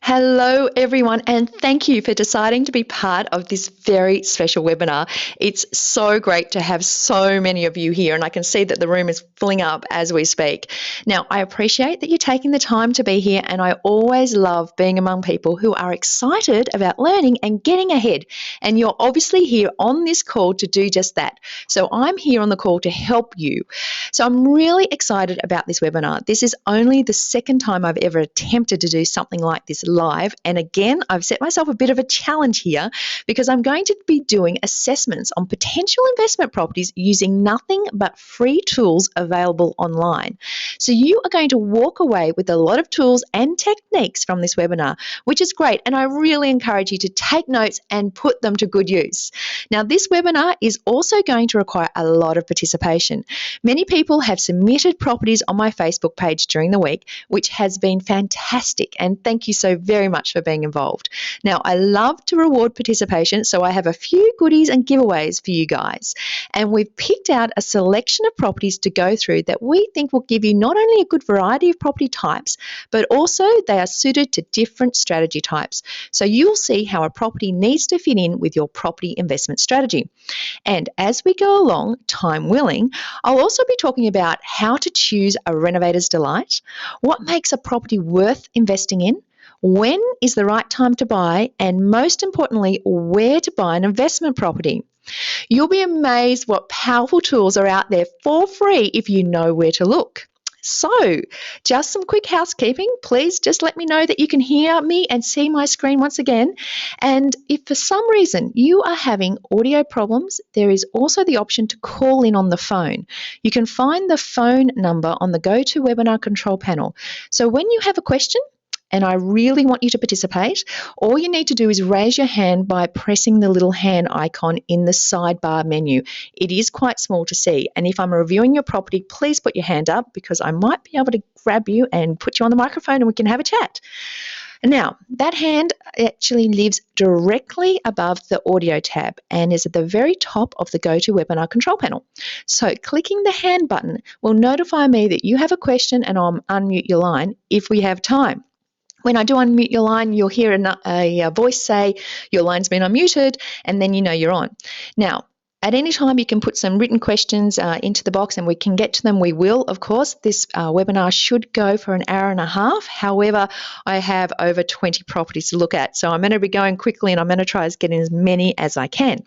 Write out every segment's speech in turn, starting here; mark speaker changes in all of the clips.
Speaker 1: Hello, everyone, and thank you for deciding to be part of this very special webinar. It's so great to have so many of you here, and I can see that the room is filling up as we speak. Now, I appreciate that you're taking the time to be here, and I always love being among people who are excited about learning and getting ahead. And you're obviously here on this call to do just that. So I'm here on the call to help you. So I'm really excited about this webinar. This is only the second time I've ever attempted to do something like this live. And again, I've set myself a bit of a challenge here because I'm going to be doing assessments on potential investment properties using nothing but free tools available online. So you are going to walk away with a lot of tools and techniques from this webinar, which is great. And I really encourage you to take notes and put them to good use. Now, this webinar is also going to require a lot of participation. Many people have submitted properties on my Facebook page during the week, which has been fantastic. And thank you so very much for being involved. Now, I love to reward participation, so I have a few goodies and giveaways for you guys. And we've picked out a selection of properties to go through that we think will give you not only a good variety of property types, but also they are suited to different strategy types. So you'll see how a property needs to fit in with your property investment strategy. And as we go along, time willing, I'll also be talking about how to choose a renovator's delight, what makes a property worth investing in, when is the right time to buy, and most importantly, where to buy an investment property. You'll be amazed what powerful tools are out there for free if you know where to look. So, just some quick housekeeping. Please just let me know that you can hear me and see my screen once again. And if for some reason you are having audio problems, there is also the option to call in on the phone. You can find the phone number on the GoToWebinar control panel. So when you have a question, and I really want you to participate, all you need to do is raise your hand by pressing the little hand icon in the sidebar menu. It is quite small to see, and if I'm reviewing your property, please put your hand up because I might be able to grab you and put you on the microphone and we can have a chat. Now, that hand actually lives directly above the audio tab and is at the very top of the GoToWebinar control panel. So clicking the hand button will notify me that you have a question and I'll unmute your line if we have time. When I do unmute your line, you'll hear a voice say, your line's been unmuted, and then you know you're on. Now, at any time, you can put some written questions into the box and we can get to them. We will, of course. This webinar should go for an hour and a half. However, I have over 20 properties to look at. So I'm going to be going quickly and I'm going to try to get in as many as I can.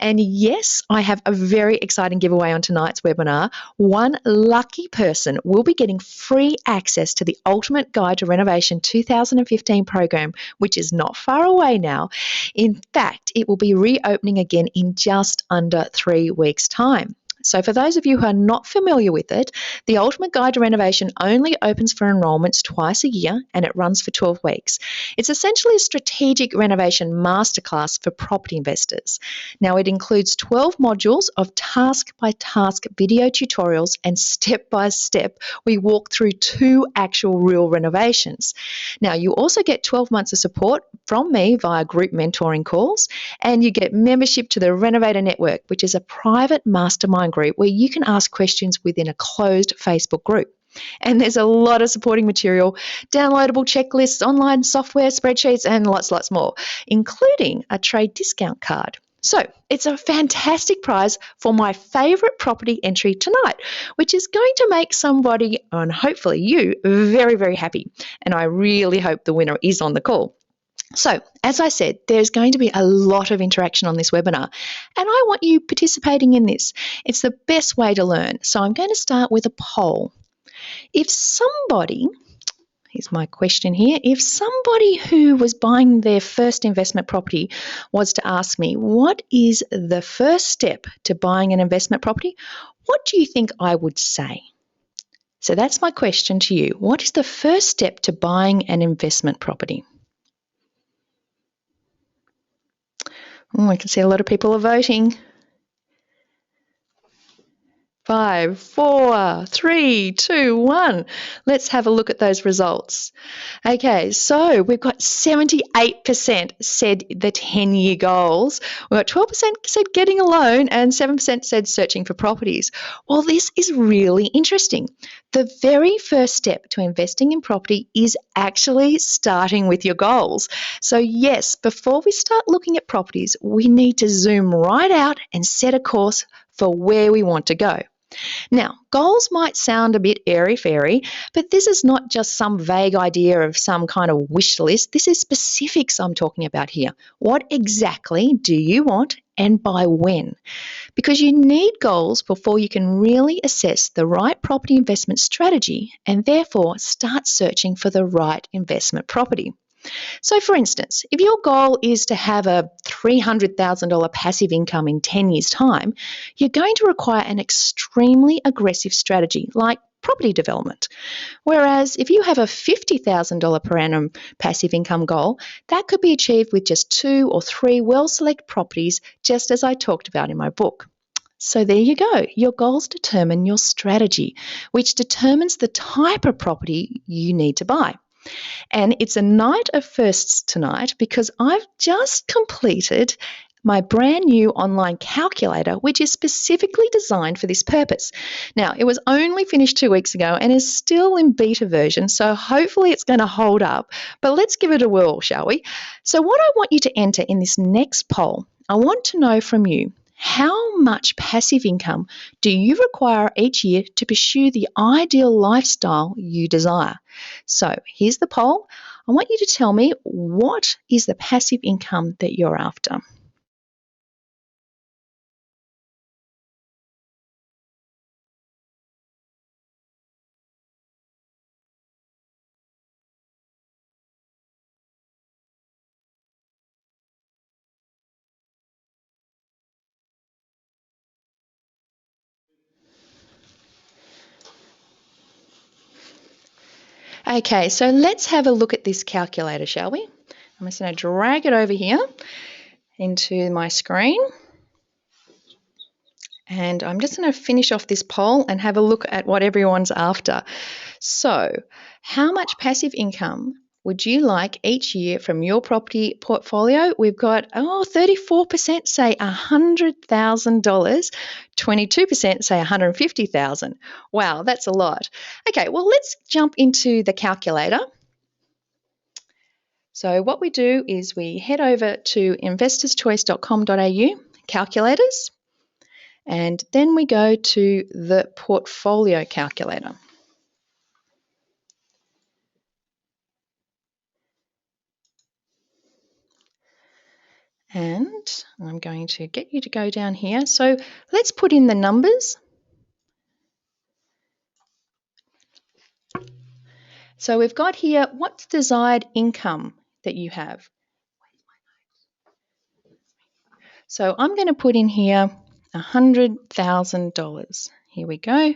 Speaker 1: And yes, I have a very exciting giveaway on tonight's webinar. One lucky person will be getting free access to the Ultimate Guide to Renovation 2015 program, which is not far away now. In fact, it will be reopening again in just under 3 weeks' time. So for those of you who are not familiar with it, the Ultimate Guide to Renovation only opens for enrolments twice a year and it runs for 12 weeks. It's essentially a strategic renovation masterclass for property investors. Now, it includes 12 modules of task-by-task video tutorials, and step-by-step we walk through 2 actual real renovations. Now, you also get 12 months of support from me via group mentoring calls, and you get membership to the Renovator Network, which is a private mastermind group where you can ask questions within a closed Facebook group. And there's a lot of supporting material, downloadable checklists, online software, spreadsheets, and lots more, including a trade discount card. So it's a fantastic prize for my favourite property entry tonight, which is going to make somebody, and hopefully you, very, very happy. And I really hope the winner is on the call. So, as I said, there's going to be a lot of interaction on this webinar, and I want you participating in this. It's the best way to learn. So I'm going to start with a poll. If somebody, here's my question here, if somebody who was buying their first investment property was to ask me, what is the first step to buying an investment property? What do you think I would say? So that's my question to you. What is the first step to buying an investment property? I can see a lot of people are voting. 5, 4, 3, 2, 1. Let's have a look at those results. Okay, so we've got 78% said the 10-year goals. We've got 12% said getting a loan and 7% said searching for properties. Well, this is really interesting. The very first step to investing in property is actually starting with your goals. So yes, before we start looking at properties, we need to zoom right out and set a course for where we want to go. Now, goals might sound a bit airy-fairy, but this is not just some vague idea of some kind of wish list. This is specifics I'm talking about here. What exactly do you want and by when? Because you need goals before you can really assess the right property investment strategy and therefore start searching for the right investment property. So, for instance, if your goal is to have a $300,000 passive income in 10 years' time, you're going to require an extremely aggressive strategy like property development. Whereas if you have a $50,000 per annum passive income goal, that could be achieved with just 2 or 3 well-selected properties, just as I talked about in my book. So there you go. Your goals determine your strategy, which determines the type of property you need to buy. And it's a night of firsts tonight because I've just completed my brand new online calculator, which is specifically designed for this purpose. Now, it was only finished 2 weeks ago and is still in beta version, so hopefully it's going to hold up. But let's give it a whirl, shall we? So what I want you to enter in this next poll, I want to know from you, how much passive income do you require each year to pursue the ideal lifestyle you desire? So here's the poll. I want you to tell me, what is the passive income that you're after? Okay, so let's have a look at this calculator, shall we? I'm just going to drag it over here into my screen. And I'm just going to finish off this poll and have a look at what everyone's after. So, how much passive income would you like each year from your property portfolio? We've got 34% say $100,000, 22% say $150,000. Wow, that's a lot. Okay, well, let's jump into the calculator. So what we do is we head over to investorschoice.com.au, calculators, and then we go to the portfolio calculator. And I'm going to get you to go down here. So let's put in the numbers. So we've got here, what's desired income that you have? So I'm going to put in here $100,000. Here we go.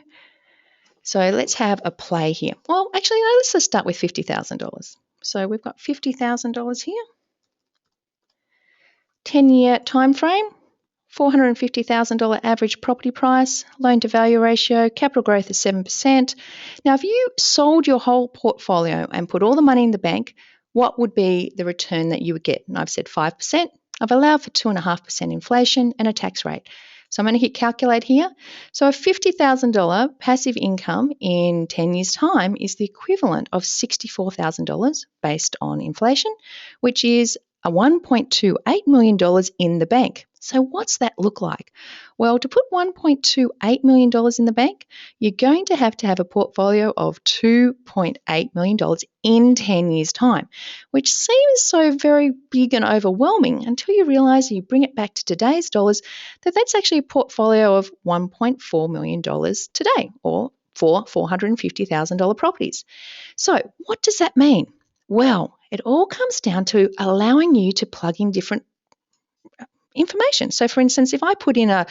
Speaker 1: So let's have a play here. Well, actually, no, let's just start with $50,000. So we've got $50,000 here. 10-year time frame, $450,000 average property price, loan to value ratio, capital growth is 7%. Now, if you sold your whole portfolio and put all the money in the bank, what would be the return that you would get? And I've said 5%. I've allowed for 2.5% inflation and a tax rate. So I'm going to hit calculate here. So a $50,000 passive income in 10 years' time is the equivalent of $64,000 based on inflation, which is a $1.28 million in the bank. So what's that look like? Well, to put $1.28 million in the bank, you're going to have a portfolio of $2.8 million in 10 years' time, which seems so very big and overwhelming until you realise, you bring it back to today's dollars, that that's actually a portfolio of $1.4 million today, or for $450,000 properties. So what does that mean? Well, it all comes down to allowing you to plug in different information. So for instance, if I put in I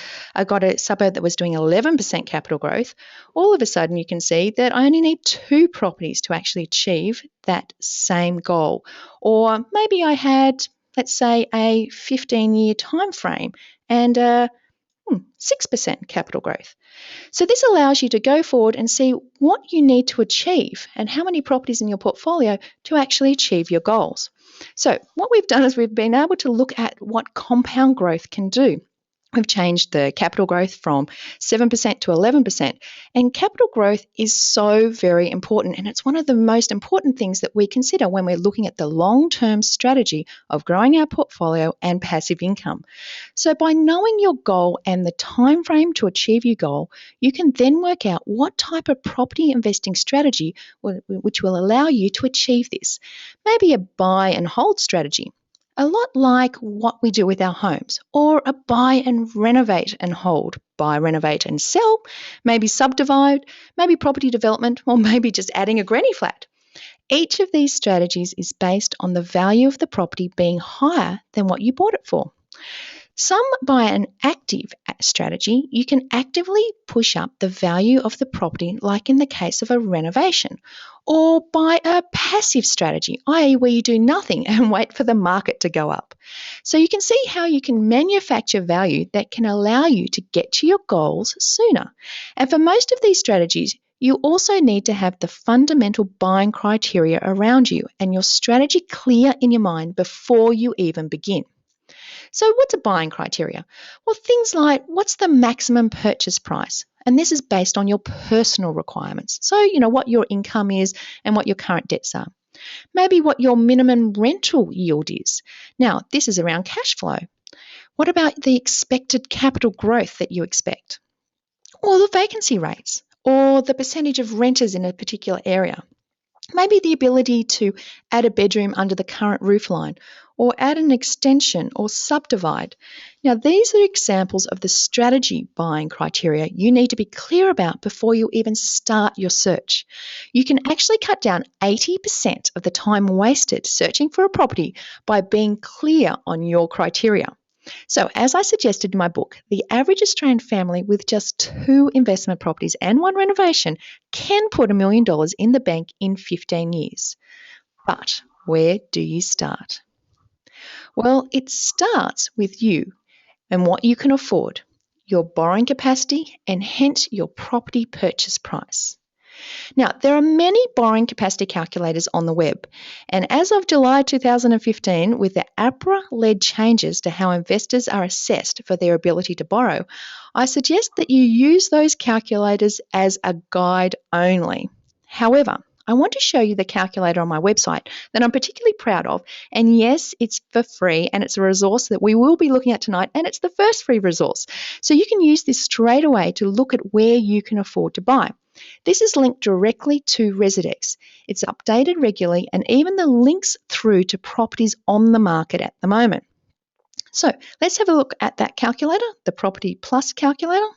Speaker 1: got a suburb that was doing 11% capital growth, all of a sudden you can see that I only need 2 properties to actually achieve that same goal. Or maybe I had, let's say, a 15-year time frame and 6% capital growth. So this allows you to go forward and see what you need to achieve and how many properties in your portfolio to actually achieve your goals. So what we've done is we've been able to look at what compound growth can do. We've changed the capital growth from 7% to 11%. And capital growth is so very important. And it's one of the most important things that we consider when we're looking at the long-term strategy of growing our portfolio and passive income. So by knowing your goal and the time frame to achieve your goal, you can then work out what type of property investing strategy which will allow you to achieve this. Maybe a buy and hold strategy, a lot like what we do with our homes, or a buy and renovate and hold, buy, renovate and sell, maybe subdivide, maybe property development, or maybe just adding a granny flat. Each of these strategies is based on the value of the property being higher than what you bought it for. Some by an active strategy, you can actively push up the value of the property, like in the case of a renovation, or by a passive strategy, i.e., where you do nothing and wait for the market to go up. So you can see how you can manufacture value that can allow you to get to your goals sooner. And for most of these strategies, you also need to have the fundamental buying criteria around you and your strategy clear in your mind before you even begin. So what's a buying criteria? Well, things like what's the maximum purchase price? And this is based on your personal requirements. So, what your income is and what your current debts are. Maybe what your minimum rental yield is. Now, this is around cash flow. What about the expected capital growth that you expect? Or the vacancy rates, or the percentage of renters in a particular area. Maybe the ability to add a bedroom under the current roof line, or add an extension or subdivide. Now, these are examples of the strategy buying criteria you need to be clear about before you even start your search. You can actually cut down 80% of the time wasted searching for a property by being clear on your criteria. So, as I suggested in my book, the average Australian family with just 2 investment properties and 1 renovation can put $1 million in the bank in 15 years. But where do you start? Well, it starts with you and what you can afford, your borrowing capacity, and hence your property purchase price. Now, there are many borrowing capacity calculators on the web, and as of July 2015, with the APRA-led changes to how investors are assessed for their ability to borrow, I suggest that you use those calculators as a guide only. However, I want to show you the calculator on my website that I'm particularly proud of, and yes, it's for free, and it's a resource that we will be looking at tonight, and it's the first free resource. So you can use this straight away to look at where you can afford to buy. This is linked directly to Residex. It's updated regularly and even the links through to properties on the market at the moment. So let's have a look at that calculator, the Property Plus calculator.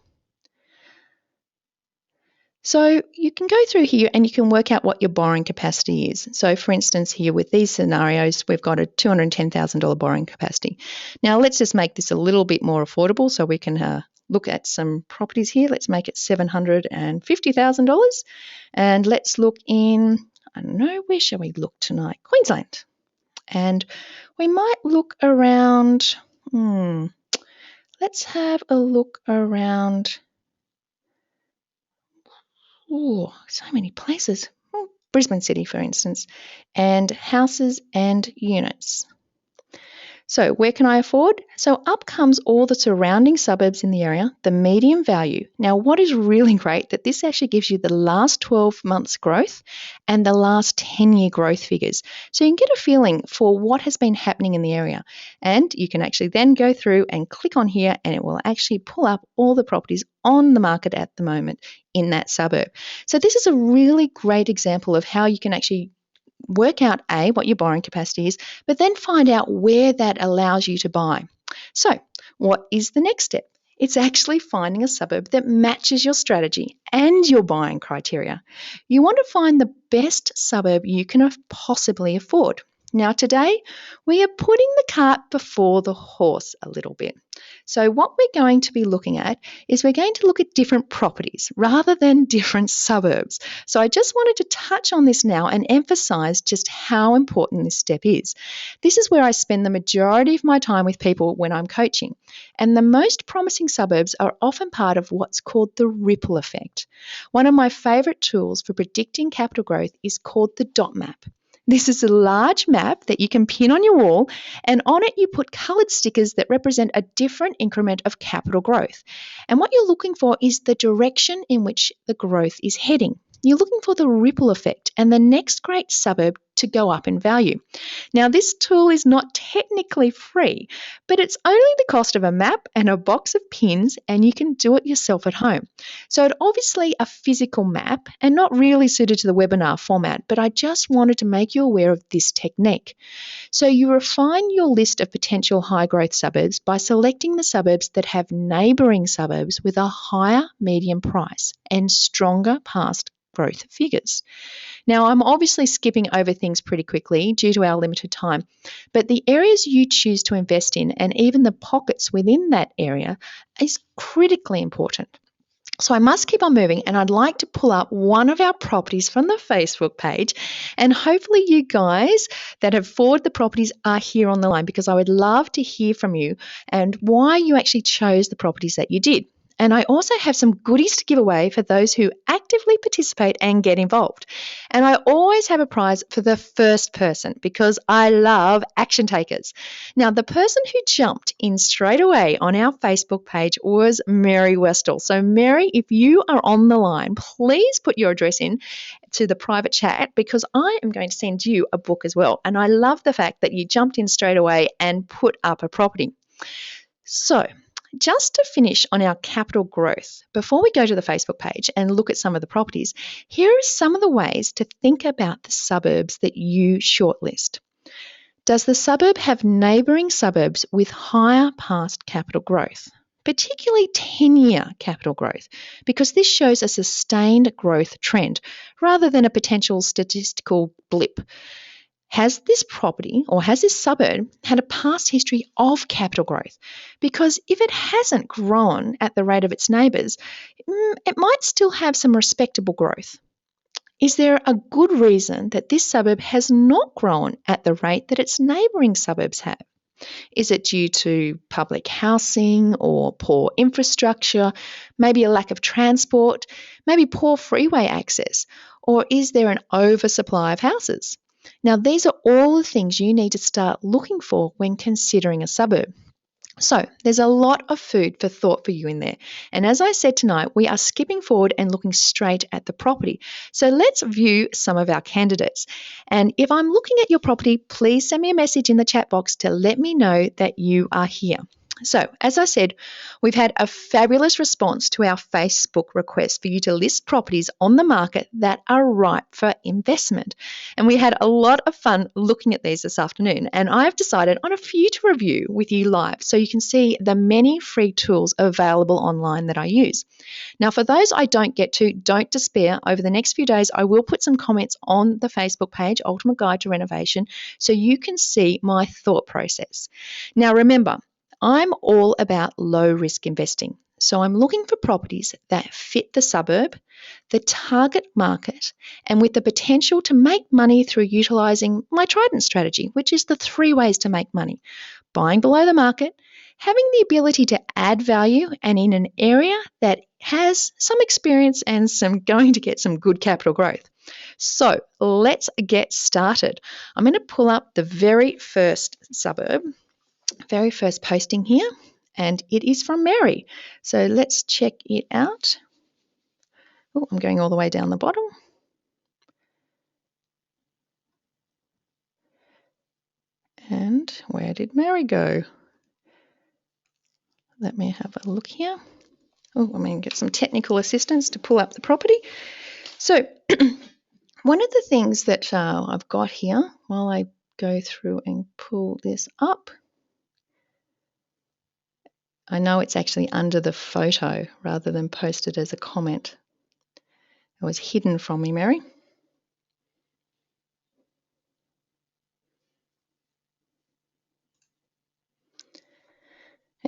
Speaker 1: So you can go through here and you can work out what your borrowing capacity is. So for instance, here with these scenarios, we've got a $210,000 borrowing capacity. Now let's just make this a little bit more affordable so we can look at some properties here. Let's make it $750,000. And let's look in, I don't know, where shall we look tonight? Queensland. And we might look around, let's have a look around, so many places. Brisbane City, for instance, and houses and units. So where can I afford? So up comes all the surrounding suburbs in the area, the median value. Now, what is really great that this actually gives you the last 12 months growth and the last 10-year growth figures. So you can get a feeling for what has been happening in the area. And you can actually then go through and click on here and it will actually pull up all the properties on the market at the moment in that suburb. So this is a really great example of how you can actually work out what your borrowing capacity is, but then find out where that allows you to buy. So what is the next step? It's actually finding a suburb that matches your strategy and your buying criteria. You want to find the best suburb you can possibly afford. Now today, we are putting the cart before the horse a little bit. So what we're going to be looking at is we're going to look at different properties rather than different suburbs. So I just wanted to touch on this now and emphasize just how important this step is. This is where I spend the majority of my time with people when I'm coaching. And the most promising suburbs are often part of what's called the ripple effect. One of my favorite tools for predicting capital growth is called the dot map. This is a large map that you can pin on your wall, and on it you put coloured stickers that represent a different increment of capital growth. And what you're looking for is the direction in which the growth is heading. You're looking for the ripple effect and the next great suburb to go up in value. Now, this tool is not technically free, but it's only the cost of a map and a box of pins, and you can do it yourself at home. So it's obviously a physical map and not really suited to the webinar format, but I just wanted to make you aware of this technique. So you refine your list of potential high growth suburbs by selecting the suburbs that have neighbouring suburbs with a higher median price and stronger past growth figures. Now, I'm obviously skipping over things pretty quickly due to our limited time, but the areas you choose to invest in and even the pockets within that area is critically important. So I must keep on moving, and I'd like to pull up one of our properties from the Facebook page, and hopefully you guys that have forwarded the properties are here on the line, because I would love to hear from you and why you actually chose the properties that you did. And I also have some goodies to give away for those who actively participate and get involved. And I always have a prize for the first person because I love action takers. Now, the person who jumped in straight away on our Facebook page was Mary Westall. So, Mary, if you are on the line, please put your address in to the private chat, because I am going to send you a book as well. And I love the fact that you jumped in straight away and put up a property. So, just to finish on our capital growth, before we go to the Facebook page and look at some of the properties, here are some of the ways to think about the suburbs that you shortlist. Does the suburb have neighbouring suburbs with higher past capital growth, particularly 10-year capital growth, because this shows a sustained growth trend rather than a potential statistical blip? Has this property or has this suburb had a past history of capital growth? Because if it hasn't grown at the rate of its neighbours, it might still have some respectable growth. Is there a good reason that this suburb has not grown at the rate that its neighbouring suburbs have? Is it due to public housing or poor infrastructure, maybe a lack of transport, maybe poor freeway access, or is there an oversupply of houses? Now, these are all the things you need to start looking for when considering a suburb. So, there's a lot of food for thought for you in there. And as I said tonight, we are skipping forward and looking straight at the property. So, let's view some of our candidates. And if I'm looking at your property, please send me a message in the chat box to let me know that you are here. So, as I said, we've had a fabulous response to our Facebook request for you to list properties on the market that are ripe for investment. And we had a lot of fun looking at these this afternoon, and I've decided on a few to review with you live so you can see the many free tools available online that I use. Now, for those I don't get to, don't despair. Over the next few days, I will put some comments on the Facebook page, Ultimate Guide to Renovation, so you can see my thought process. Now, remember, I'm all about low risk investing. So I'm looking for properties that fit the suburb, the target market, and with the potential to make money through utilising my Trident strategy, which is the 3 ways to make money: buying below the market, having the ability to add value, and in an area that has some experience and going to get some good capital growth. So let's get started. I'm going to pull up the very first suburb. Very first posting here, and it is from Mary. So let's check it out. Oh, I'm going all the way down the bottom. And where did Mary go? Let me have a look here. Oh, I'm going to get some technical assistance to pull up the property. So one of the things that I've got here while I go through and pull this up, I know it's actually under the photo rather than posted as a comment. It was hidden from me, Mary.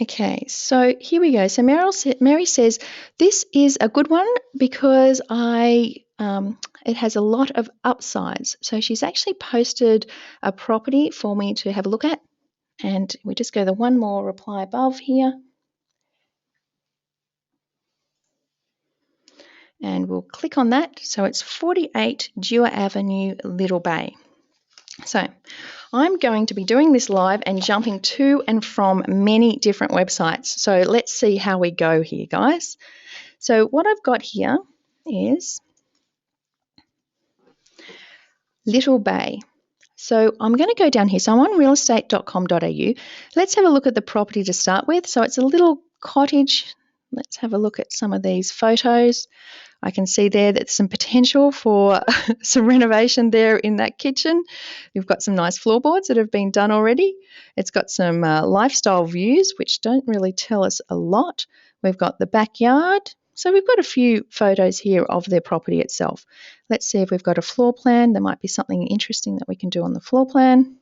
Speaker 1: Okay, so here we go. So Mary says, this is a good one because it has a lot of upsides. So she's actually posted a property for me to have a look at. And we just go the one more reply above here. And we'll click on that. So it's 48 Dewar Avenue, Little Bay. So I'm going to be doing this live and jumping to and from many different websites. So let's see how we go here, guys. So what I've got here is Little Bay. So I'm going to go down here. So I'm on realestate.com.au. Let's have a look at the property to start with. So it's a little cottage. Let's have a look at some of these photos. I can see there that some potential for some renovation there in that kitchen. You've got some nice floorboards that have been done already. It's got some lifestyle views, which don't really tell us a lot. We've got the backyard. So we've got a few photos here of their property itself. Let's see if we've got a floor plan. There might be something interesting that we can do on the floor plan.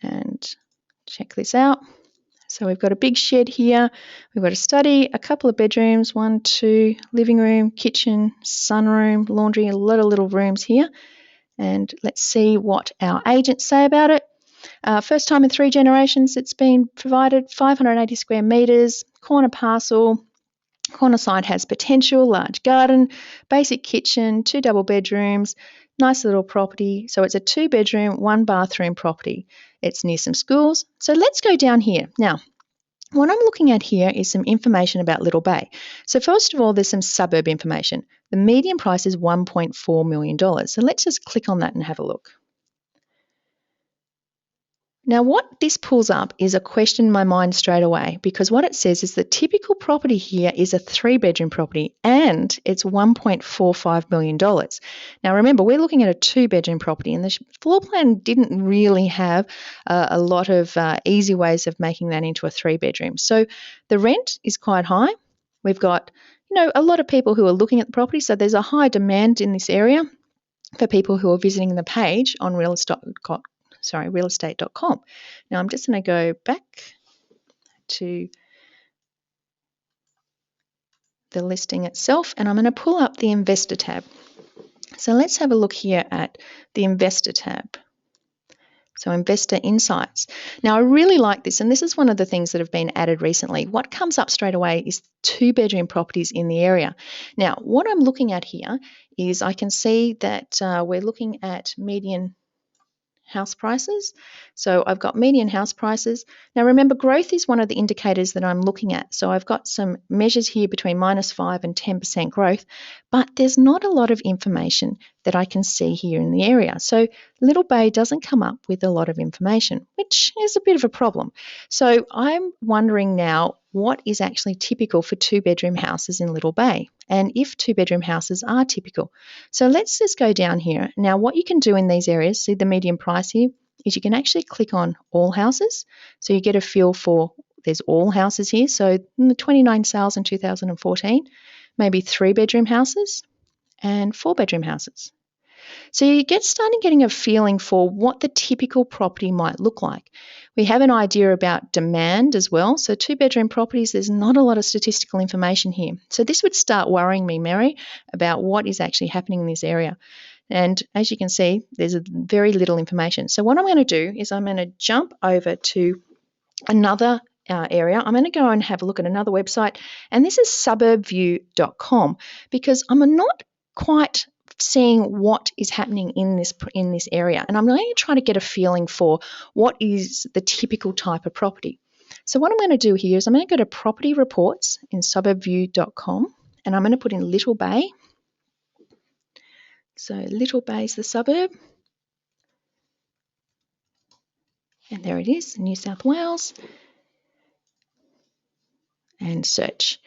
Speaker 1: And check this out. So we've got a big shed here. We've got a study, a couple of bedrooms, 1, 2, living room, kitchen, sunroom, laundry, a lot of little rooms here. And let's see what our agents say about it. First time in 3 generations it's been provided, 580 square metres, corner parcel. Corner side has potential, large garden, basic kitchen, 2 double bedrooms, nice little property. So it's a 2-bedroom, 1-bathroom property. It's near some schools. So let's go down here. Now, what I'm looking at here is some information about Little Bay. So first of all, there's some suburb information. The median price is $1.4 million. So let's just click on that and have a look. Now, what this pulls up is a question in my mind straight away, because what it says is the typical property here is a 3-bedroom property and it's $1.45 million. Now, remember, we're looking at a 2-bedroom property and the floor plan didn't really have a lot of easy ways of making that into a 3-bedroom. So the rent is quite high. We've got, a lot of people who are looking at the property, so there's a high demand in this area for people who are visiting the page on realestate.com. Now I'm just going to go back to the listing itself and I'm going to pull up the investor tab. So let's have a look here at the investor tab. So investor insights. Now I really like this, and this is one of the things that have been added recently. What comes up straight away is 2-bedroom properties in the area. Now what I'm looking at here is I can see that we're looking at median house prices. So I've got median house prices. Now remember, growth is one of the indicators that I'm looking at. So I've got some measures here between -5 and 10% growth, but there's not a lot of information that I can see here in the area. So Little Bay doesn't come up with a lot of information, which is a bit of a problem. So I'm wondering now, what is actually typical for 2-bedroom houses in Little Bay, and if 2-bedroom houses are typical. So let's just go down here. Now what you can do in these areas, see the median price here, is you can actually click on all houses. So you get a feel for, there's all houses here. So 29 sales in 2014, maybe 3-bedroom houses and 4-bedroom houses. So you starting getting a feeling for what the typical property might look like. We have an idea about demand as well. So 2-bedroom properties, there's not a lot of statistical information here. So this would start worrying me, Mary, about what is actually happening in this area. And as you can see, there's very little information. So what I'm going to do is I'm going to jump over to another area. I'm going to go and have a look at another website, and this is suburbview.com, because I'm not quite seeing what is happening in this area, and I'm going to try to get a feeling for what is the typical type of property. So what I'm going to do here is I'm going to go to property reports in suburbview.com, and I'm going to put in Little Bay. So Little Bay is the suburb, and there it is, New South Wales, and search.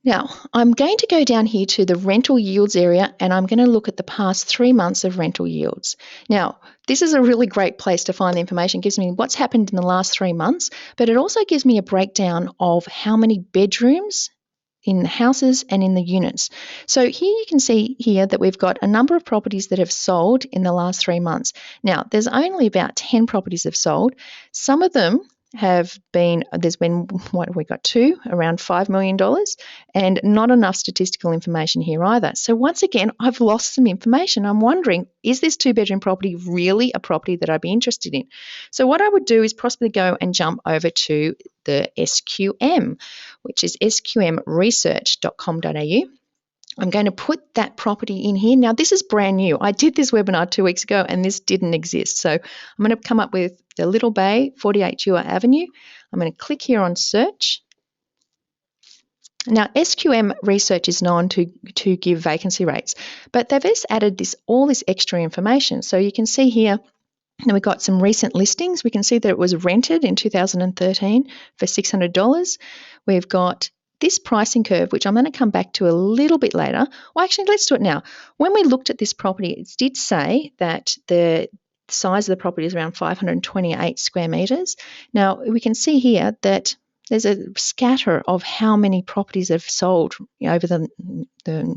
Speaker 1: Now, I'm going to go down here to the rental yields area, and I'm going to look at the past 3 months of rental yields. Now, this is a really great place to find the information. It gives me what's happened in the last 3 months, but it also gives me a breakdown of how many bedrooms in the houses and in the units. So here you can see here that we've got a number of properties that have sold in the last 3 months. Now, there's only about 10 properties have sold. Some of them there's been, what have we got, two, around $5 million, and not enough statistical information here either. So once again, I've lost some information. I'm wondering, is this two-bedroom property really a property that I'd be interested in? So what I would do is possibly go and jump over to the SQM, which is sqmresearch.com.au. I'm going to put that property in here. Now, this is brand new. I did this webinar 2 weeks ago and this didn't exist. So I'm going to come up with the Little Bay, 48 Ewart Avenue. I'm going to click here on search. Now, SQM Research is known to give vacancy rates, but they've just added all this extra information. So you can see here, now we've got some recent listings. We can see that it was rented in 2013 for $600. We've got this pricing curve, which I'm going to come back to a little bit later. Well, actually, let's do it now. When we looked at this property, it did say that the size of the property is around 528 square metres. Now, we can see here that there's a scatter of how many properties have sold over the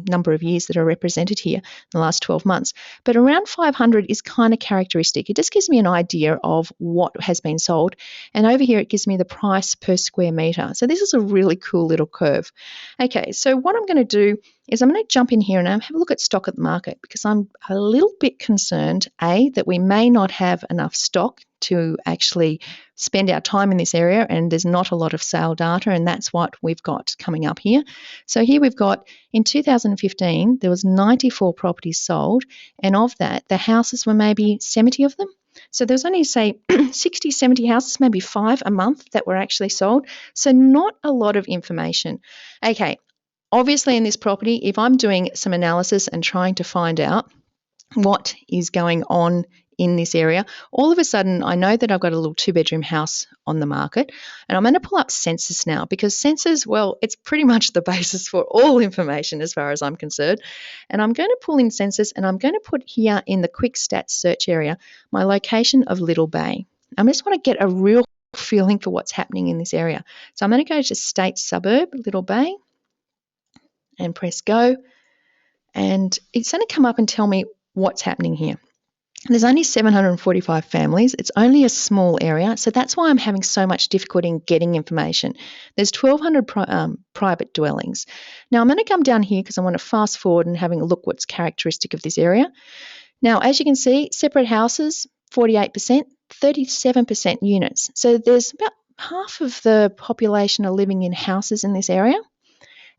Speaker 1: number of years that are represented here in the last 12 months. But around 500 is kind of characteristic. It just gives me an idea of what has been sold. And over here, it gives me the price per square metre. So this is a really cool little curve. Okay, so what I'm going to do is I'm going to jump in here and have a look at stock at the market, because I'm a little bit concerned, A, that we may not have enough stock to actually spend our time in this area, and there's not a lot of sale data, and that's what we've got coming up here. So here we've got, in 2015, there was 94 properties sold, and of that, the houses were maybe 70 of them. So there was only, say, 60, 70 houses, maybe 5 a month that were actually sold. So not a lot of information. Okay, obviously in this property, if I'm doing some analysis and trying to find out what is going on in this area, all of a sudden I know that I've got a little 2-bedroom house on the market, and I'm going to pull up census now, because census, well, it's pretty much the basis for all information as far as I'm concerned. And I'm going to pull in census, and I'm going to put here in the quick stats search area my location of Little Bay. I just want to get a real feeling for what's happening in this area. So I'm going to go to state suburb Little Bay and press go, and it's going to come up and tell me what's happening here. There's only 745 families. It's only a small area, so that's why I'm having so much difficulty in getting information. There's 1,200 private dwellings. Now, I'm going to come down here because I want to fast forward and having a look what's characteristic of this area. Now, as you can see, separate houses, 48%, 37% units. So there's about half of the population are living in houses in this area.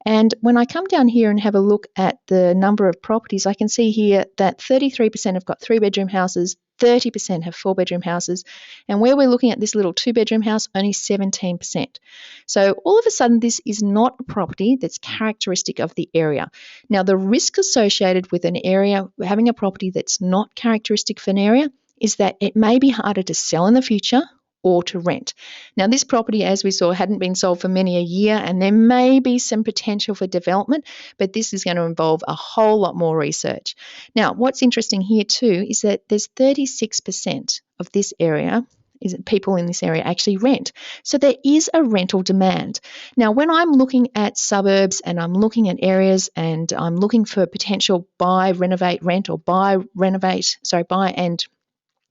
Speaker 1: And when I come down here and have a look at the number of properties, I can see here that 33% have got 3-bedroom houses, 30% have 4-bedroom houses, and where we're looking at this little 2-bedroom house, only 17%. So all of a sudden, this is not a property that's characteristic of the area. Now, the risk associated with an area, having a property that's not characteristic for an area, is that it may be harder to sell in the future or to rent. Now, this property, as we saw, hadn't been sold for many a year, and there may be some potential for development, but this is going to involve a whole lot more research. Now, what's interesting here too is that there's 36% of this area, is that people in this area actually rent. So there is a rental demand. Now, when I'm looking at suburbs and I'm looking at areas and I'm looking for potential buy, renovate, rent, or buy and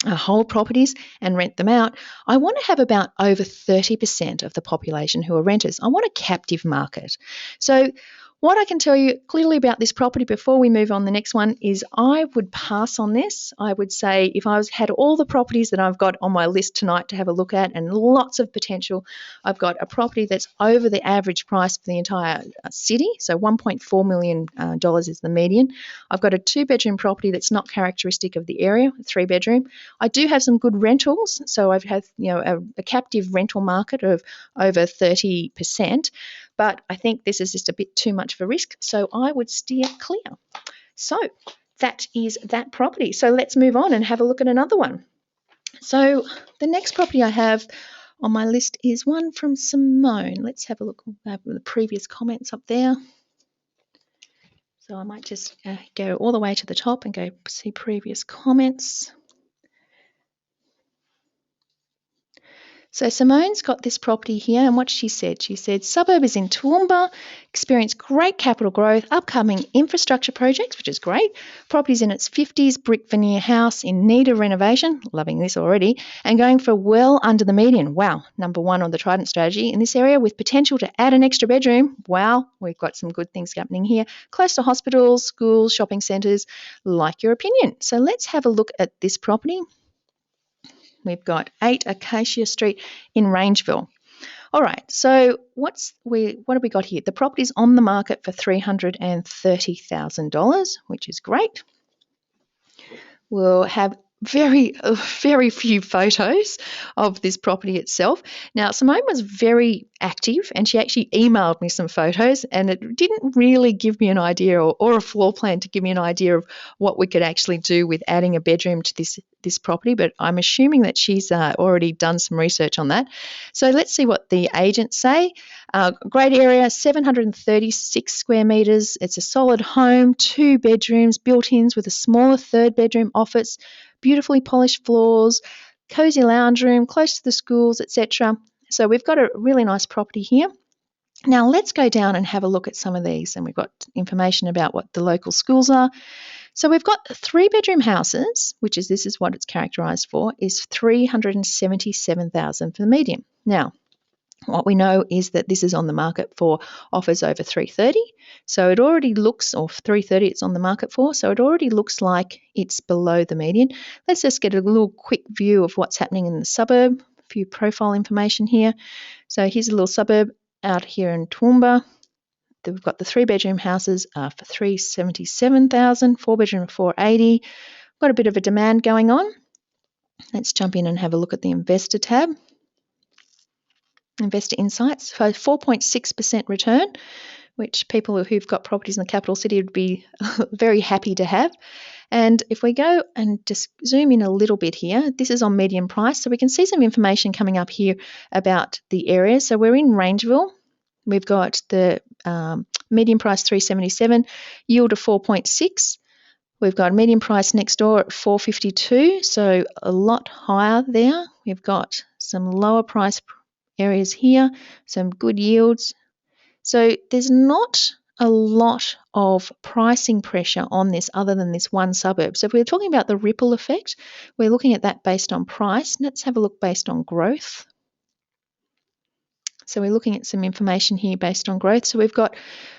Speaker 1: whole properties and rent them out, I want to have about over 30% of the population who are renters. I want a captive market. So what I can tell you clearly about this property before we move on the next one is I would pass on this. I would say if I had all the properties that I've got on my list tonight to have a look at and lots of potential, I've got a property that's over the average price for the entire city, so $1.4 million is the median. I've got a 2-bedroom property that's not characteristic of the area, a 3-bedroom. I do have some good rentals, so I've had a captive rental market of over 30%. But I think this is just a bit too much of a risk, so I would steer clear. So that is that property. So let's move on and have a look at another one. So the next property I have on my list is one from Simone. Let's have a look at the previous comments up there. So I might just go all the way to the top and go see previous comments. So Simone's got this property here, and what she said, suburb is in Toowoomba, experienced great capital growth, upcoming infrastructure projects, which is great, properties in its 50s, brick veneer house in need of renovation, loving this already, and going for well under the median. Wow, number one on the Trident strategy in this area with potential to add an extra bedroom. Wow, we've got some good things happening here. Close to hospitals, schools, shopping centres, like your opinion. So let's have a look at this property. We've got 8 Acacia Street in Rangeville. All right, so what have we got here? The property's on the market for $330,000, which is great. We'll have very few photos of this property itself. Now, Simone was very active and she actually emailed me some photos, and it didn't really give me an idea or a floor plan to give me an idea of what we could actually do with adding a bedroom to this property, but I'm assuming that she's already done some research on that. So let's see what the agents say. Great area, 736 square metres. It's a solid home, 2 bedrooms, built-ins with a smaller 3rd bedroom office, beautifully polished floors, cosy lounge room, close to the schools, etc. So we've got a really nice property here. Now let's go down and have a look at some of these, and we've got information about what the local schools are. So we've got 3-bedroom houses, which is this is what it's characterised for, is $377,000 for the median. Now, what we know is that this is on the market for offers over $330,000. So it already looks, or $330,000 it's on the market for, so it already looks like it's below the median. Let's just get a little quick view of what's happening in the suburb. A few profile information here. So here's a little suburb out here in Toowoomba. We've got the 3-bedroom houses for $377,000, 4-bedroom $480,000. Got a bit of a demand going on. Let's jump in and have a look at the investor tab. Investor Insights, so 4.6% return, which people who've got properties in the capital city would be very happy to have. And if we go and just zoom in a little bit here, this is on median price, so we can see some information coming up here about the area. So we're in Rangeville. We've got the median price $377,000, yield of 4.6. We've got a median price next door at $452,000, so a lot higher there. We've got some lower price areas here, some good yields. So there's not a lot of pricing pressure on this other than this one suburb. So if we're talking about the ripple effect, we're looking at that based on price. Let's have a look based on growth. So we're looking at some information here based on growth. So we've got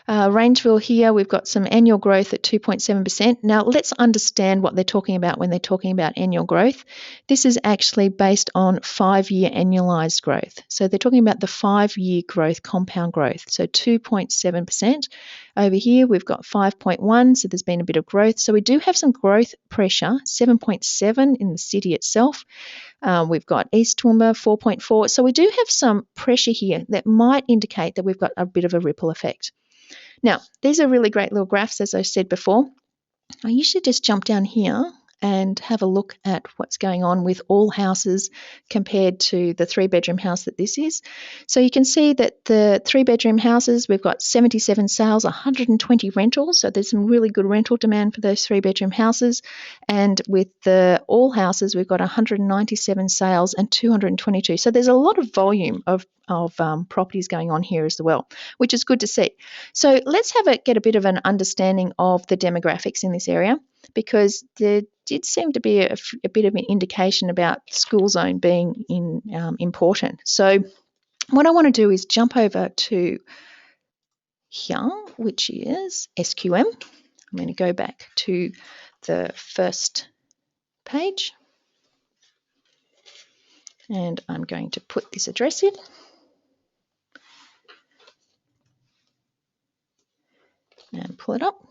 Speaker 1: Rangeville here. We've got some annual growth at 2.7%. Now let's understand what they're talking about when they're talking about annual growth. This is actually based on 5-year annualized growth. So they're talking about the 5-year growth, compound growth. So 2.7%. Over here we've got 5.1, so there's been a bit of growth. So we do have some growth pressure, 7.7 in the city itself. We've got East Toowoomba, 4.4. So we do have some pressure here that might indicate that we've got a bit of a ripple effect. Now, these are really great little graphs, as I said before. I usually just jump down here and have a look at what's going on with all houses compared to the 3-bedroom house that this is. So you can see that the 3-bedroom houses, we've got 77 sales, 120 rentals. So there's some really good rental demand for those 3-bedroom houses. And with the all houses, we've got 197 sales and 222. So there's a lot of volume of properties going on here as well, which is good to see. So let's get a bit of an understanding of the demographics in this area, because there did seem to be a bit of an indication about school zone being important. So what I want to do is jump over to here, which is SQM. I'm going to go back to the first page, and I'm going to put this address in. And pull it up.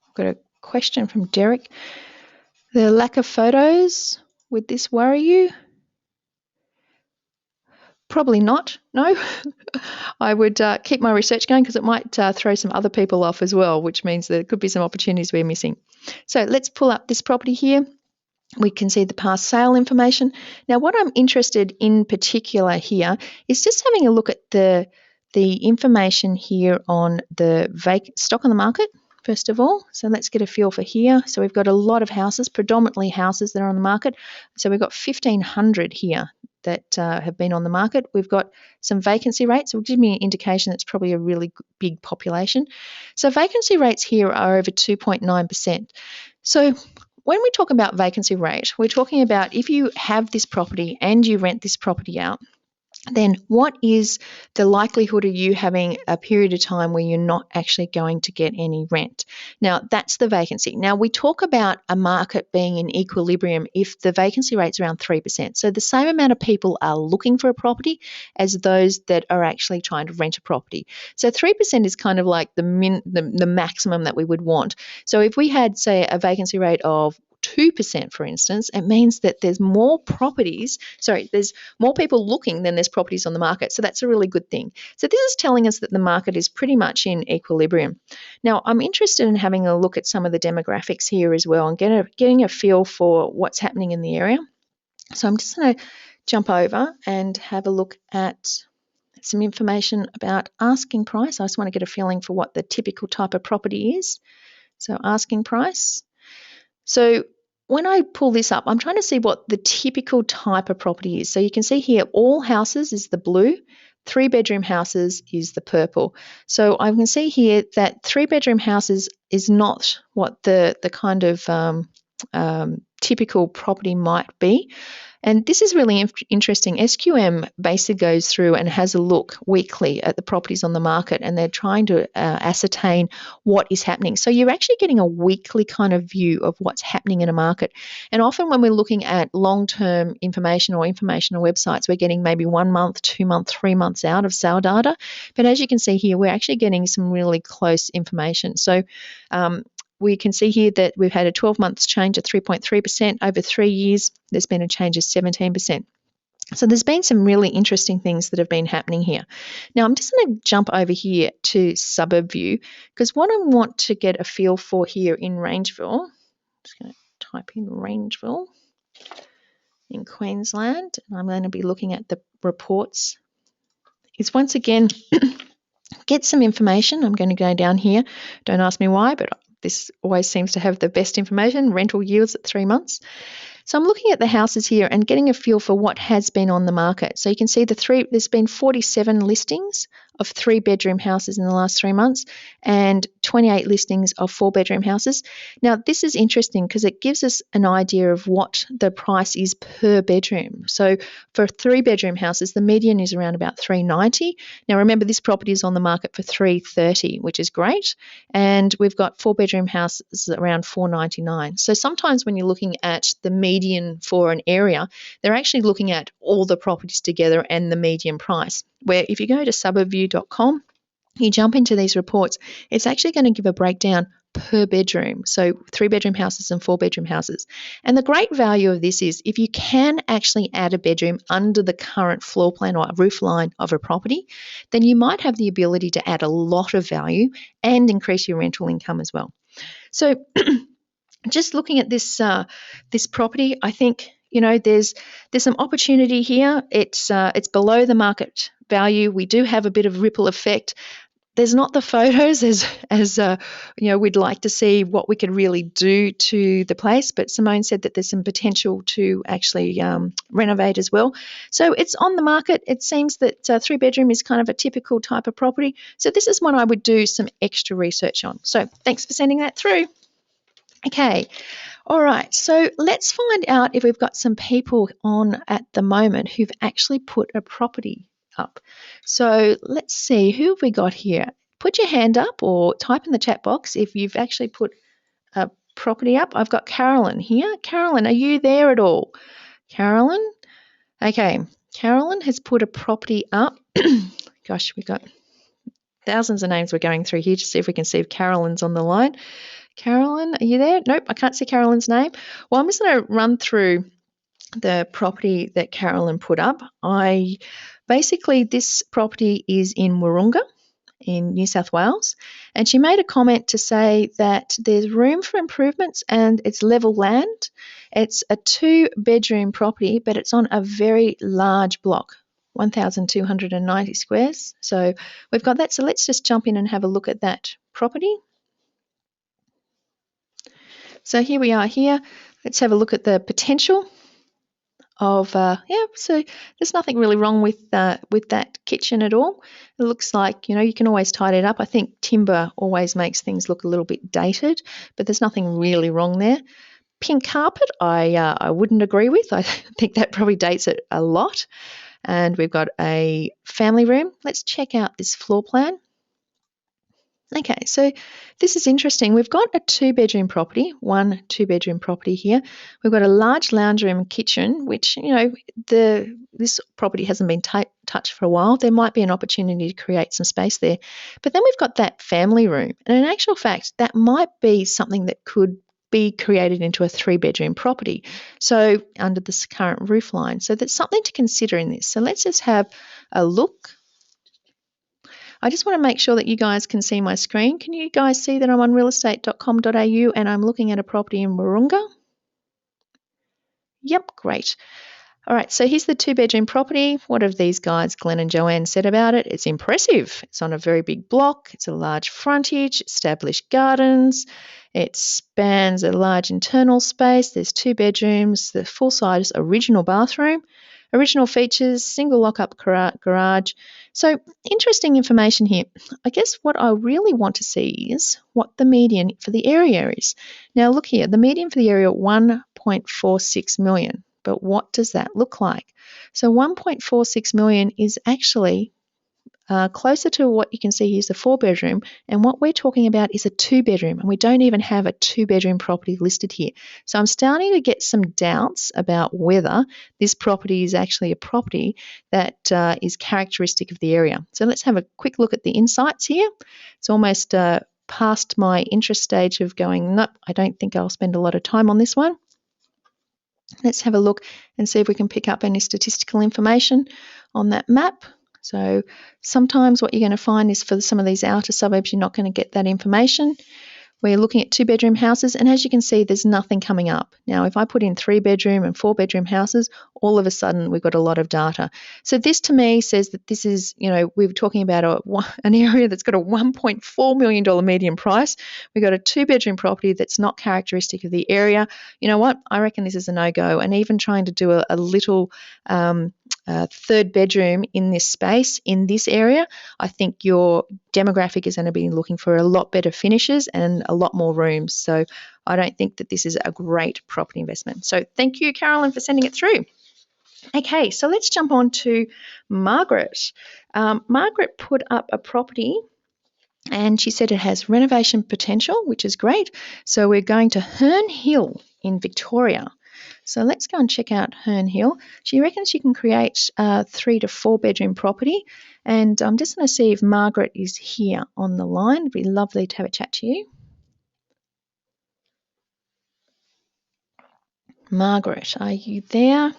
Speaker 1: I've got a question from Derek. The lack of photos, would this worry you? Probably not, no. I would keep my research going because it might throw some other people off as well, which means there could be some opportunities we're missing. So let's pull up this property here. We can see the past sale information. Now, what I'm interested in particular here is just having a look at the information here on the stock on the market first of all. So let's get a feel for here. So we've got a lot of houses, predominantly houses that are on the market. So we've got 1,500 here that have been on the market. We've got some vacancy rates. It will give me an indication it's probably a really big population. So vacancy rates here are over 2.9%. So when we talk about vacancy rate, we're talking about if you have this property and you rent this property out, then what is the likelihood of you having a period of time where you're not actually going to get any rent? Now, that's the vacancy. Now, we talk about a market being in equilibrium if the vacancy rate's around 3%. So the same amount of people are looking for a property as those that are actually trying to rent a property. So 3% is kind of like the maximum that we would want. So if we had, say, a vacancy rate of 2%, for instance, it means that there's more people looking than there's properties on the market. So that's a really good thing. So this is telling us that the market is pretty much in equilibrium. Now, I'm interested in having a look at some of the demographics here as well and getting a feel for what's happening in the area. So I'm just going to jump over and have a look at some information about asking price. I just want to get a feeling for what the typical type of property is. So asking price. So when I pull this up, I'm trying to see what the typical type of property is. So you can see here, all houses is the blue, 3-bedroom houses is the purple. So I can see here that 3-bedroom houses is not what the kind of typical property might be. And this is really interesting. SQM basically goes through and has a look weekly at the properties on the market, and they're trying to ascertain what is happening. So you're actually getting a weekly kind of view of what's happening in a market. And often when we're looking at long-term information or informational websites, we're getting maybe 1 month, 2 months, 3 months out of sale data. But as you can see here, we're actually getting some really close information. So we can see here that we've had a 12 months change of 3.3%. Over 3 years, there's been a change of 17%. So there's been some really interesting things that have been happening here. Now, I'm just going to jump over here to Suburb View, because what I want to get a feel for here in Rangeville, I'm just going to type in Rangeville in Queensland, and I'm going to be looking at the reports, is once again get some information. I'm going to go down here. Don't ask me why, but this always seems to have the best information, rental yields at 3 months. So I'm looking at the houses here and getting a feel for what has been on the market. So you can see there's been 47 listings of 3-bedroom houses in the last 3 months and 28 listings of 4-bedroom houses. Now, this is interesting because it gives us an idea of what the price is per bedroom. So for 3-bedroom houses, the median is around about $390. Now, remember, this property is on the market for $330, which is great. And we've got 4-bedroom houses around $499. So sometimes when you're looking at the median for an area, they're actually looking at all the properties together and the median price. Where if you go to suburbview.com, you jump into these reports, it's actually going to give a breakdown per bedroom. So 3-bedroom houses and 4-bedroom houses. And the great value of this is if you can actually add a bedroom under the current floor plan or roof line of a property, then you might have the ability to add a lot of value and increase your rental income as well. So just looking at this property, I think there's some opportunity here. It's below the market value. We do have a bit of ripple effect. There's not the photos as we'd like to see what we could really do to the place, but Simone said that there's some potential to actually renovate as well. So it's on the market. It seems that 3-bedroom is kind of a typical type of property. So this is one I would do some extra research on. So thanks for sending that through. Okay, all right, so let's find out if we've got some people on at the moment who've actually put a property up. So let's see, who have we got here? Put your hand up or type in the chat box if you've actually put a property up. I've got Carolyn here. Carolyn, are you there at all? Carolyn? Okay, Carolyn has put a property up. Gosh, we've got thousands of names we're going through here to see if we can see if Carolyn's on the line. Carolyn, are you there? Nope, I can't see Carolyn's name. Well, I'm just going to run through the property that Carolyn put up. Basically, this property is in Wahroonga in New South Wales, and she made a comment to say that there's room for improvements and it's level land. It's a 2-bedroom property, but it's on a very large block, 1,290 squares. So we've got that. So let's just jump in and have a look at that property. So here we are here. Let's have a look at the potential of, so there's nothing really wrong with that kitchen at all. It looks like, you can always tidy it up. I think timber always makes things look a little bit dated, but there's nothing really wrong there. Pink carpet, I wouldn't agree with. I think that probably dates it a lot. And we've got a family room. Let's check out this floor plan. Okay, so this is interesting. We've got a two-bedroom property, one two-bedroom property here. We've got a large lounge room and kitchen, which, this property hasn't been touched for a while. There might be an opportunity to create some space there. But then we've got that family room. And in actual fact, that might be something that could be created into a three-bedroom property, so under this current roof line. So that's something to consider in this. So let's just have a look. I just want to make sure that you guys can see my screen. Can you guys see that I'm on realestate.com.au and I'm looking at a property in Wahroonga? Yep, great. All right, so here's the two-bedroom property. What have these guys, Glenn and Joanne, said about it? It's impressive. It's on a very big block. It's a large frontage, established gardens. It spans a large internal space. There's two bedrooms, the full-size original bathroom. Original features, single lock-up garage. So interesting information here. I guess what I really want to see is what the median for the area is. Now look here, the median for the area, 1.46 million. But what does that look like? So 1.46 million is actually closer to what you can see here is a four-bedroom, and what we're talking about is a two-bedroom, and we don't even have a two-bedroom property listed here. So I'm starting to get some doubts about whether this property is actually a property that is characteristic of the area. So let's have a quick look at the insights here. It's almost past my interest stage of going, nope, I don't think I'll spend a lot of time on this one. Let's have a look and see if we can pick up any statistical information on that map. So sometimes what you're going to find is for some of these outer suburbs, you're not going to get that information. We're looking at two-bedroom houses, and as you can see, there's nothing coming up. Now, if I put in three-bedroom and four-bedroom houses, all of a sudden we've got a lot of data. So this to me says that this is, we were talking about an area that's got a $1.4 million median price. We've got a two-bedroom property that's not characteristic of the area. You know what? I reckon this is a no-go, and even trying to do a little third bedroom in this space, in this area, I think your demographic is going to be looking for a lot better finishes and a lot more rooms. So I don't think that this is a great property investment. So thank you, Carolyn, for sending it through. Okay, so let's jump on to Margaret. Margaret put up a property and she said it has renovation potential, which is great. So we're going to Herne Hill in Victoria. So let's go and check out Herne Hill. She reckons she can create a 3 to 4 bedroom property. And I'm just going to see if Margaret is here on the line. It'd be lovely to have a chat to you. Margaret, are you there?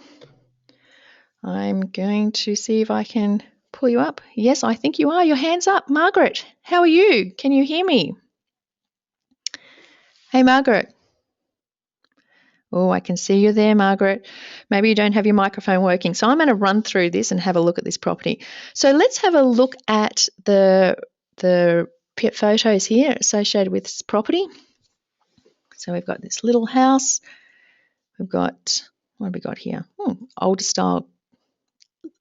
Speaker 1: I'm going to see if I can pull you up. Yes, I think you are. Your hand's up. Margaret, how are you? Can you hear me? Hey, Margaret. Oh, I can see you there, Margaret. Maybe you don't have your microphone working. So I'm going to run through this and have a look at this property. So let's have a look at the photos here associated with this property. So we've got this little house. We've got, what have we got here? Older style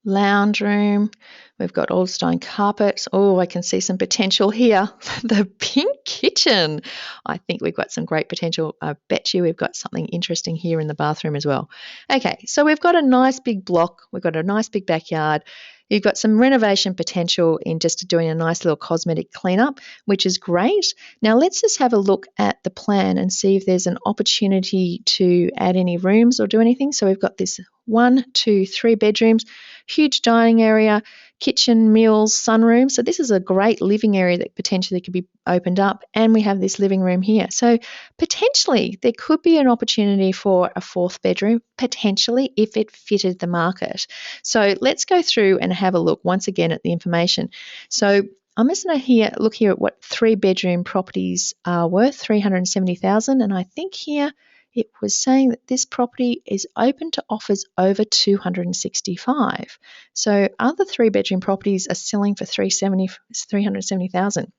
Speaker 1: lounge room. We've got old stone carpets. Oh, I can see some potential here. The pink kitchen. I think we've got some great potential. I bet you we've got something interesting here in the bathroom as well. Okay, so we've got a nice big block. We've got a nice big backyard. You've got some renovation potential in just doing a nice little cosmetic cleanup, which is great. Now let's just have a look at the plan and see if there's an opportunity to add any rooms or do anything. So we've got this 1, 2, 3 bedrooms, huge dining area, kitchen, meals, sunroom. So this is a great living area that potentially could be opened up, and we have this living room here. So potentially there could be an opportunity for a 4th bedroom, potentially, if it fitted the market. So let's go through and have a look once again at the information. So I'm just going to look here at what 3-bedroom properties are worth, $370,000, and I think here it was saying that this property is open to offers over $265,000. So other 3-bedroom properties are selling for $370,000.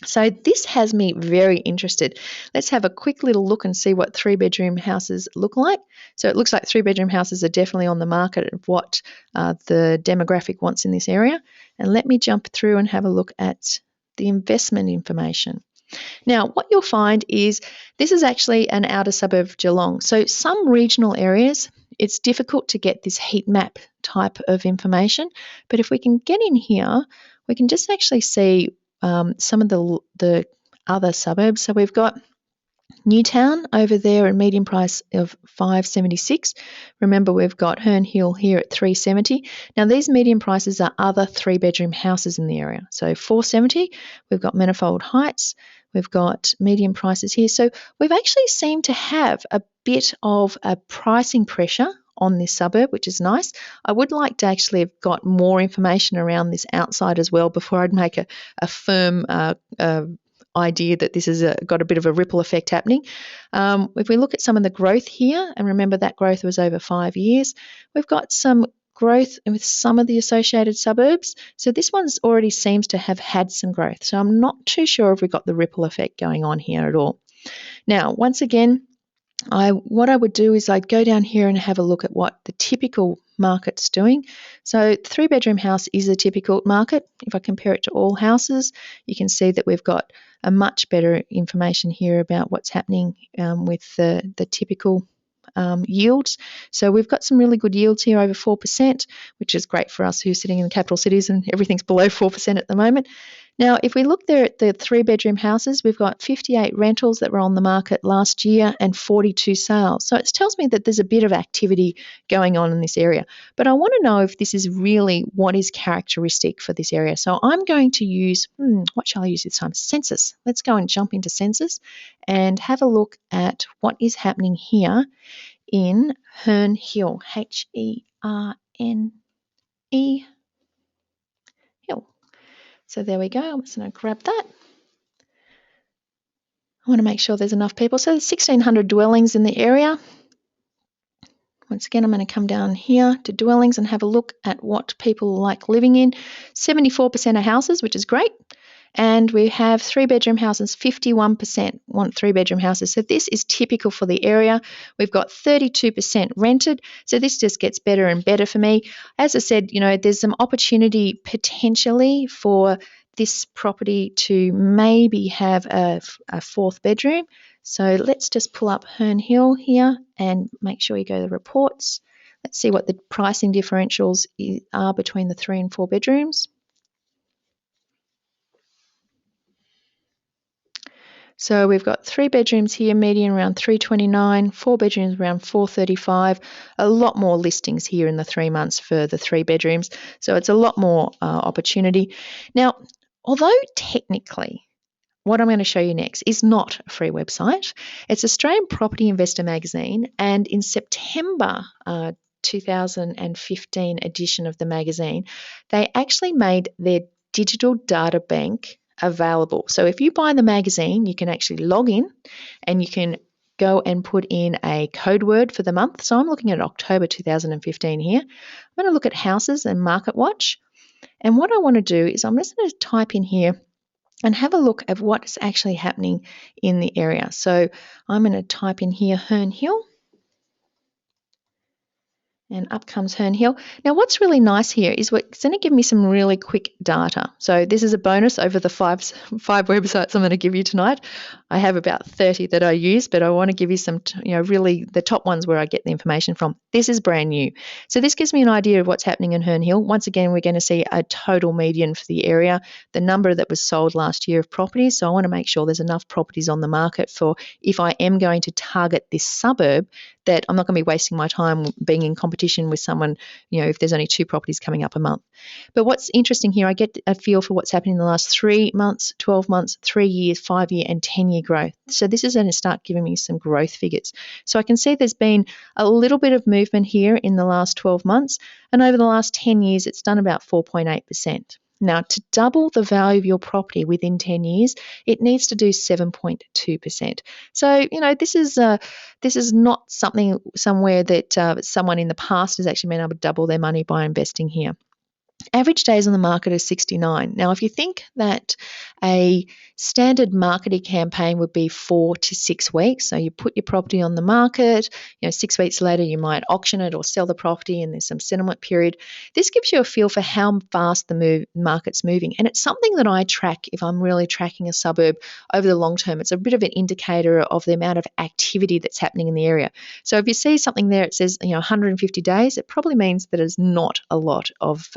Speaker 1: So this has me very interested. Let's have a quick little look and see what 3-bedroom houses look like. So it looks like 3-bedroom houses are definitely on the market of what the demographic wants in this area. And let me jump through and have a look at the investment information. Now, what you'll find is this is actually an outer suburb of Geelong. So some regional areas, it's difficult to get this heat map type of information. But if we can get in here, we can just actually see some of the other suburbs. So we've got Newtown over there, a median price of $576. Remember, we've got Herne Hill here at $370. Now, these median prices are other 3-bedroom houses in the area. So $470. We've got Manifold Heights. We've got median prices here. So we've actually seemed to have a bit of a pricing pressure on this suburb, which is nice. I would like to actually have got more information around this outside as well before I'd make a firm idea that this has got a bit of a ripple effect happening. If we look at some of the growth here, and remember that growth was over 5 years, we've got some growth with some of the associated suburbs. So this one's already seems to have had some growth. So I'm not too sure if we've got the ripple effect going on here at all. Now, once again, what I would do is I'd go down here and have a look at what the typical market's doing. So 3-bedroom house is a typical market. If I compare it to all houses, you can see that we've got a much better information here about what's happening with the typical yields. So we've got some really good yields here, over 4%, which is great for us who are sitting in the capital cities and everything's below 4% at the moment. Now, if we look there at the 3-bedroom houses, we've got 58 rentals that were on the market last year and 42 sales. So it tells me that there's a bit of activity going on in this area. But I want to know if this is really what is characteristic for this area. So I'm going to use, what shall I use this time? Census. Let's go and jump into Census and have a look at what is happening here in Herne Hill, H-E-R-N-E Hill. So there we go. I'm just going to grab that. I want to make sure there's enough people. So there's 1,600 dwellings in the area. Once again, I'm going to come down here to dwellings and have a look at what people like living in. 74% are houses, which is great. And we have 3-bedroom houses, 51% want 3-bedroom houses. So this is typical for the area. We've got 32% rented. So this just gets better and better for me. As I said, there's some opportunity potentially for this property to maybe have a 4th bedroom. So let's just pull up Herne Hill here and make sure you go to the reports. Let's see what the pricing differentials are between the 3 and 4 bedrooms. So we've got 3 bedrooms here, median around 329, 4 bedrooms around 435, a lot more listings here in the 3 months for the 3 bedrooms. So it's a lot more opportunity. Now, although technically what I'm going to show you next is not a free website, it's Australian Property Investor Magazine, and in September 2015 edition of the magazine, they actually made their digital data bank available. So if you buy the magazine, you can actually log in and you can go and put in a code word for the month. So I'm looking at October 2015 here. I'm going to look at houses and Market Watch. And what I want to do is I'm just going to type in here and have a look at what's actually happening in the area. So I'm going to type in here Herne Hill. And up comes Herne Hill. Now, what's really nice here is it's going to give me some really quick data. So this is a bonus over the five websites I'm going to give you tonight. I have about 30 that I use, but I want to give you some, really the top ones where I get the information from. This is brand new. So this gives me an idea of what's happening in Herne Hill. Once again, we're going to see a total median for the area, the number that was sold last year of properties. So I want to make sure there's enough properties on the market for if I am going to target this suburb, that I'm not going to be wasting my time being in competition with someone, if there's only 2 properties coming up a month. But what's interesting here, I get a feel for what's happening in the last 3 months, 12 months, 3 years, 5 year and 10-year growth. So this is going to start giving me some growth figures. So I can see there's been a little bit of movement here in the last 12 months, and over the last 10 years, it's done about 4.8%. Now, to double the value of your property within 10 years, it needs to do 7.2%. So, this is not somewhere that someone in the past has actually been able to double their money by investing here. Average days on the market is 69. Now, if you think that a standard marketing campaign would be 4 to 6 weeks, so you put your property on the market, 6 weeks later you might auction it or sell the property, and there's some settlement period. This gives you a feel for how fast the market's moving, and it's something that I track if I'm really tracking a suburb over the long term. It's a bit of an indicator of the amount of activity that's happening in the area. So if you see something there, it says 150 days, it probably means that there's not a lot of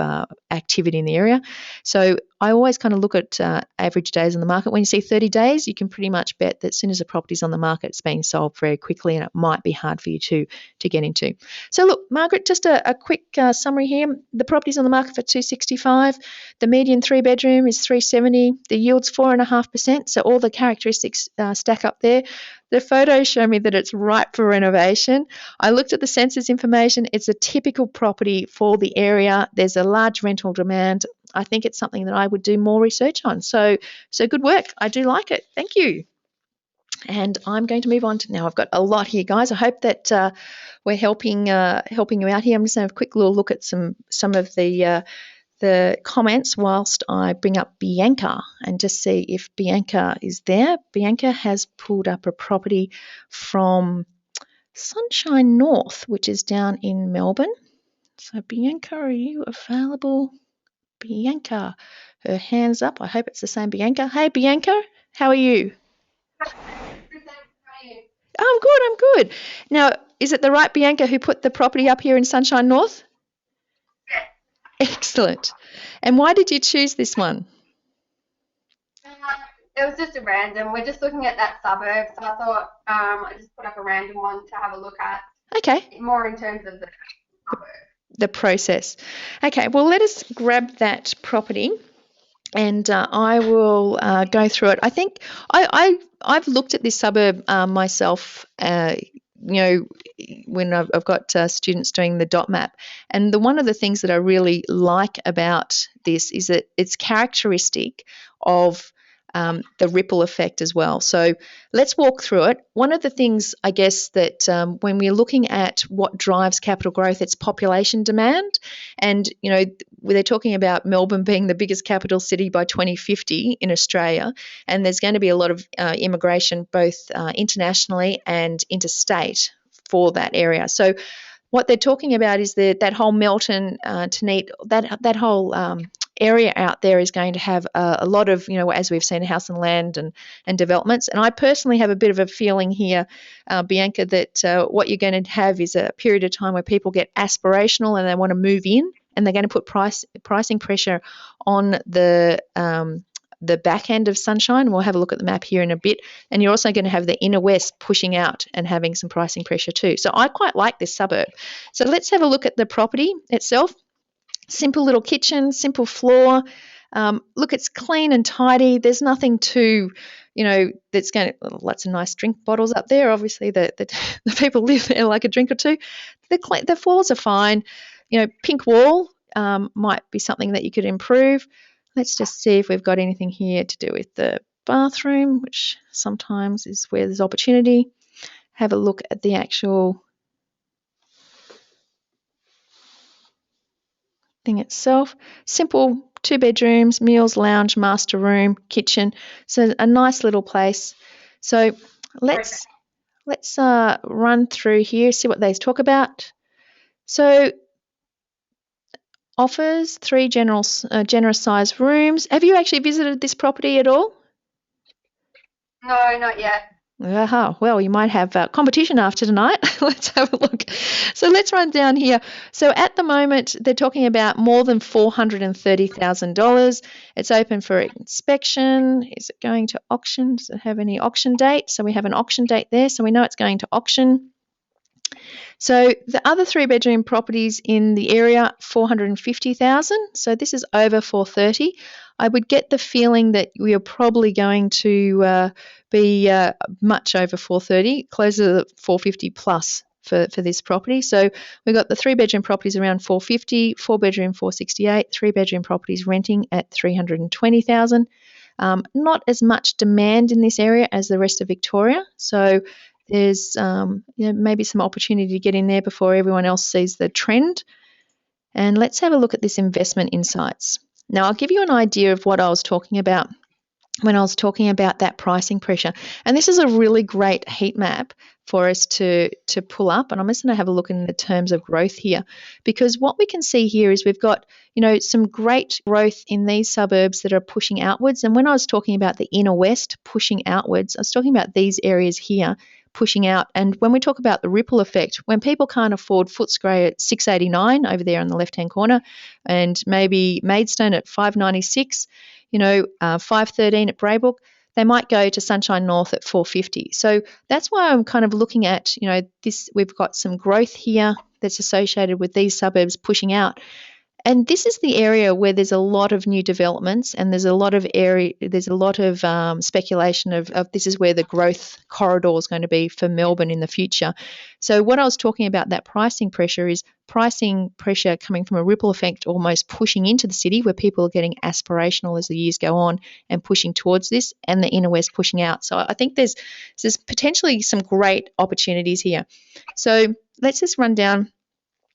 Speaker 1: activity in the area. So I always kind of look at average days on the market. When you see 30 days, you can pretty much bet that as soon as a property's on the market, it's being sold very quickly, and it might be hard for you to get into. So look, Margaret, just a quick summary here. The property's on the market for 265. The median 3-bedroom is 370. The yield's 4.5%. So all the characteristics stack up there. The photos show me that it's ripe for renovation. I looked at the census information. It's a typical property for the area. There's a large rental demand. I think it's something that I would do more research on. So good work. I do like it. Thank you. And I'm going to move on to now. I've got a lot here, guys. I hope that we're helping you out here. I'm just going to have a quick little look at some of the comments whilst I bring up Bianca and just see if Bianca is there. Bianca has pulled up a property from Sunshine North, which is down in Melbourne. So Bianca, are you available? Bianca, her hand's up. I hope it's the same Bianca. Hey, Bianca, how are you? I'm good. Now, is it the right Bianca who put the property up here in Sunshine North? Excellent. And why did you choose this one?
Speaker 2: It was just a random. We're just looking at that suburb, so I thought I just put up a random one to have a look at.
Speaker 1: Okay.
Speaker 2: More in terms of the suburb.
Speaker 1: The process. Okay, well, let us grab that property and I will go through it. I think I've looked at this suburb myself, when I've got students doing the dot map. And one of the things that I really like about this is that it's characteristic of the ripple effect as well. So let's walk through it. One of the things, I guess, that when we're looking at what drives capital growth, it's population demand. And, they're talking about Melbourne being the biggest capital city by 2050 in Australia. And there's going to be a lot of immigration, both internationally and interstate for that area. So what they're talking about is that whole Melton, Teneat, that whole area out there is going to have a lot of, as we've seen, house and land and developments. And I personally have a bit of a feeling here, Bianca, that what you're going to have is a period of time where people get aspirational and they want to move in, and they're going to put pricing pressure on the back end of Sunshine. We'll have a look at the map here in a bit. And you're also going to have the inner west pushing out and having some pricing pressure too. So I quite like this suburb. So let's have a look at the property itself. Simple little kitchen, simple floor. Look, it's clean and tidy. There's nothing too, that's going to, lots of nice drink bottles up there. Obviously, the people live there like a drink or two. The floors are fine. Pink wall might be something that you could improve. Let's just see if we've got anything here to do with the bathroom, which sometimes is where there's opportunity. Have a look at the actual thing itself. Simple 2 bedrooms, meals, lounge, master room, kitchen. So a nice little place. So let's run through here, see what they talk about. So offers 3 generous size rooms. Have you actually visited this property at all?
Speaker 2: No, not yet.
Speaker 1: Well, you might have competition after tonight. Let's have a look. So let's run down here. So at the moment, they're talking about more than $430,000. It's open for inspection. Is it going to auction? Does it have any auction date? So we have an auction date there, so we know it's going to auction. So the other 3-bedroom properties in the area, $450,000. So this is over $430,000. I would get the feeling that we are probably going to be much over $430,000, closer to $450,000 plus for this property. So we've got the 3-bedroom properties around $450,000, 4-bedroom $468,000, 3-bedroom properties renting at $320,000. Not as much demand in this area as the rest of Victoria. So there's maybe some opportunity to get in there before everyone else sees the trend. And let's have a look at this investment insights. Now, I'll give you an idea of what I was talking about when I was talking about that pricing pressure. And this is a really great heat map for us to pull up. And I'm just going to have a look in the terms of growth here, because what we can see here is we've got, some great growth in these suburbs that are pushing outwards. And when I was talking about the inner west pushing outwards, I was talking about these areas here pushing out. And when we talk about the ripple effect, when people can't afford Footscray at $6.89 over there on the left-hand corner, and maybe Maidstone at $5.96, $5.13 at Braybrook, they might go to Sunshine North at $4.50. So that's why I'm kind of looking at, this. We've got some growth here that's associated with these suburbs pushing out. And this is the area where there's a lot of new developments, and there's a lot of speculation of this is where the growth corridor is going to be for Melbourne in the future. So what I was talking about, that pricing pressure, is pricing pressure coming from a ripple effect almost pushing into the city, where people are getting aspirational as the years go on and pushing towards this, and the inner west pushing out. So I think there's potentially some great opportunities here. So let's just run down.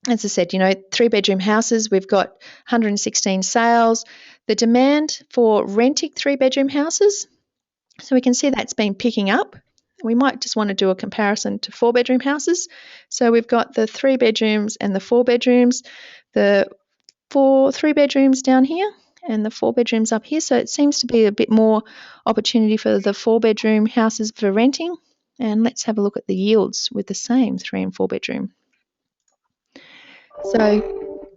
Speaker 1: As I said, 3-bedroom houses, we've got 116 sales. The demand for renting 3-bedroom houses, so we can see that's been picking up. We might just want to do a comparison to 4-bedroom houses. So we've got the 3 bedrooms and the 4 bedrooms, the 3 bedrooms down here and the 4 bedrooms up here. So it seems to be a bit more opportunity for the 4-bedroom houses for renting. And let's have a look at the yields with the same 3 and 4 bedroom. So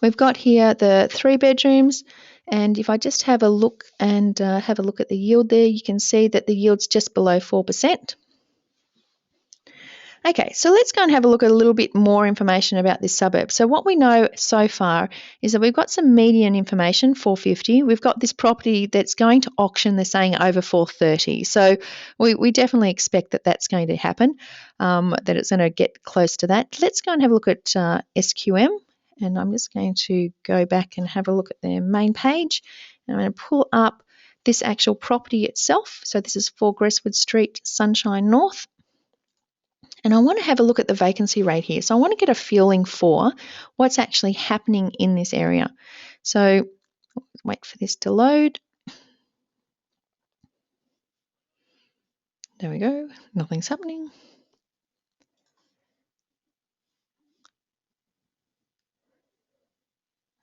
Speaker 1: we've got here the 3 bedrooms, and if I just have a look and have a look at the yield there, you can see that the yield's just below 4%. Okay, so let's go and have a look at a little bit more information about this suburb. So what we know so far is that we've got some median information, 450. We've got this property that's going to auction, they're saying over 430. So we definitely expect that that's going to happen, that it's going to get close to that. Let's go and have a look at SQM, and I'm just going to go back and have a look at their main page. And I'm going to pull up this actual property itself. So this is 4 Gresswood Street, Sunshine North. And I want to have a look at the vacancy rate here. So I want to get a feeling for what's actually happening in this area. So wait for this to load. There we go. Nothing's happening.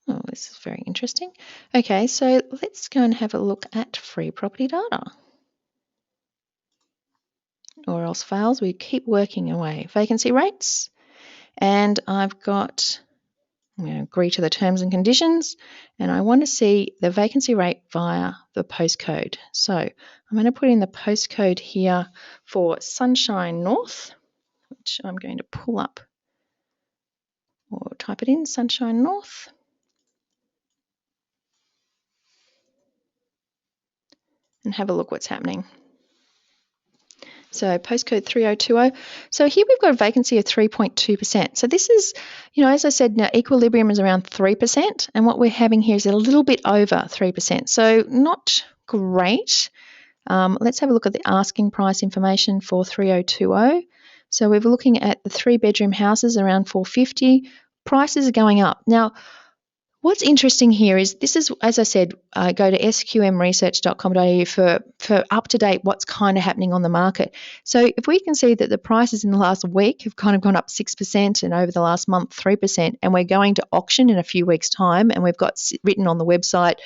Speaker 1: Oh, this is very interesting. Okay, so let's go and have a look at free property data. Or else fails, we keep working away. Vacancy rates, and I'm going to agree to the terms and conditions, and I want to see the vacancy rate via the postcode. So I'm going to put in the postcode here for Sunshine North, which I'm going to pull up or type it in, Sunshine North. And have a look what's happening. So postcode 3020. So here we've got a vacancy of 3.2%. So this is, as I said, now equilibrium is around 3%, and what we're having here is a little bit over 3%. So not great. Let's have a look at the asking price information for 3020. So we're looking at the 3-bedroom houses around 450. Prices are going up. Now, what's interesting here is this is, as I said, go to sqmresearch.com.au for up-to-date what's kind of happening on the market. So if we can see that the prices in the last week have kind of gone up 6% and over the last month 3%, and we're going to auction in a few weeks' time, and we've got written on the website,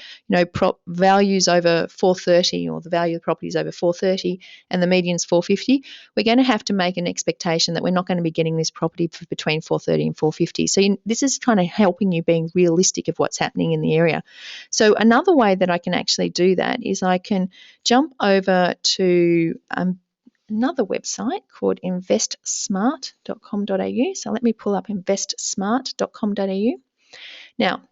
Speaker 1: values over 430, or the value of the property is over 430 and the median's 450, we're going to have to make an expectation that we're not going to be getting this property for between 430 and 450. So this is kind of helping you being realistic of what's happening in the area. So another way that I can actually do that is I can jump over to another website called investsmart.com.au. So let me pull up investsmart.com.au. Now,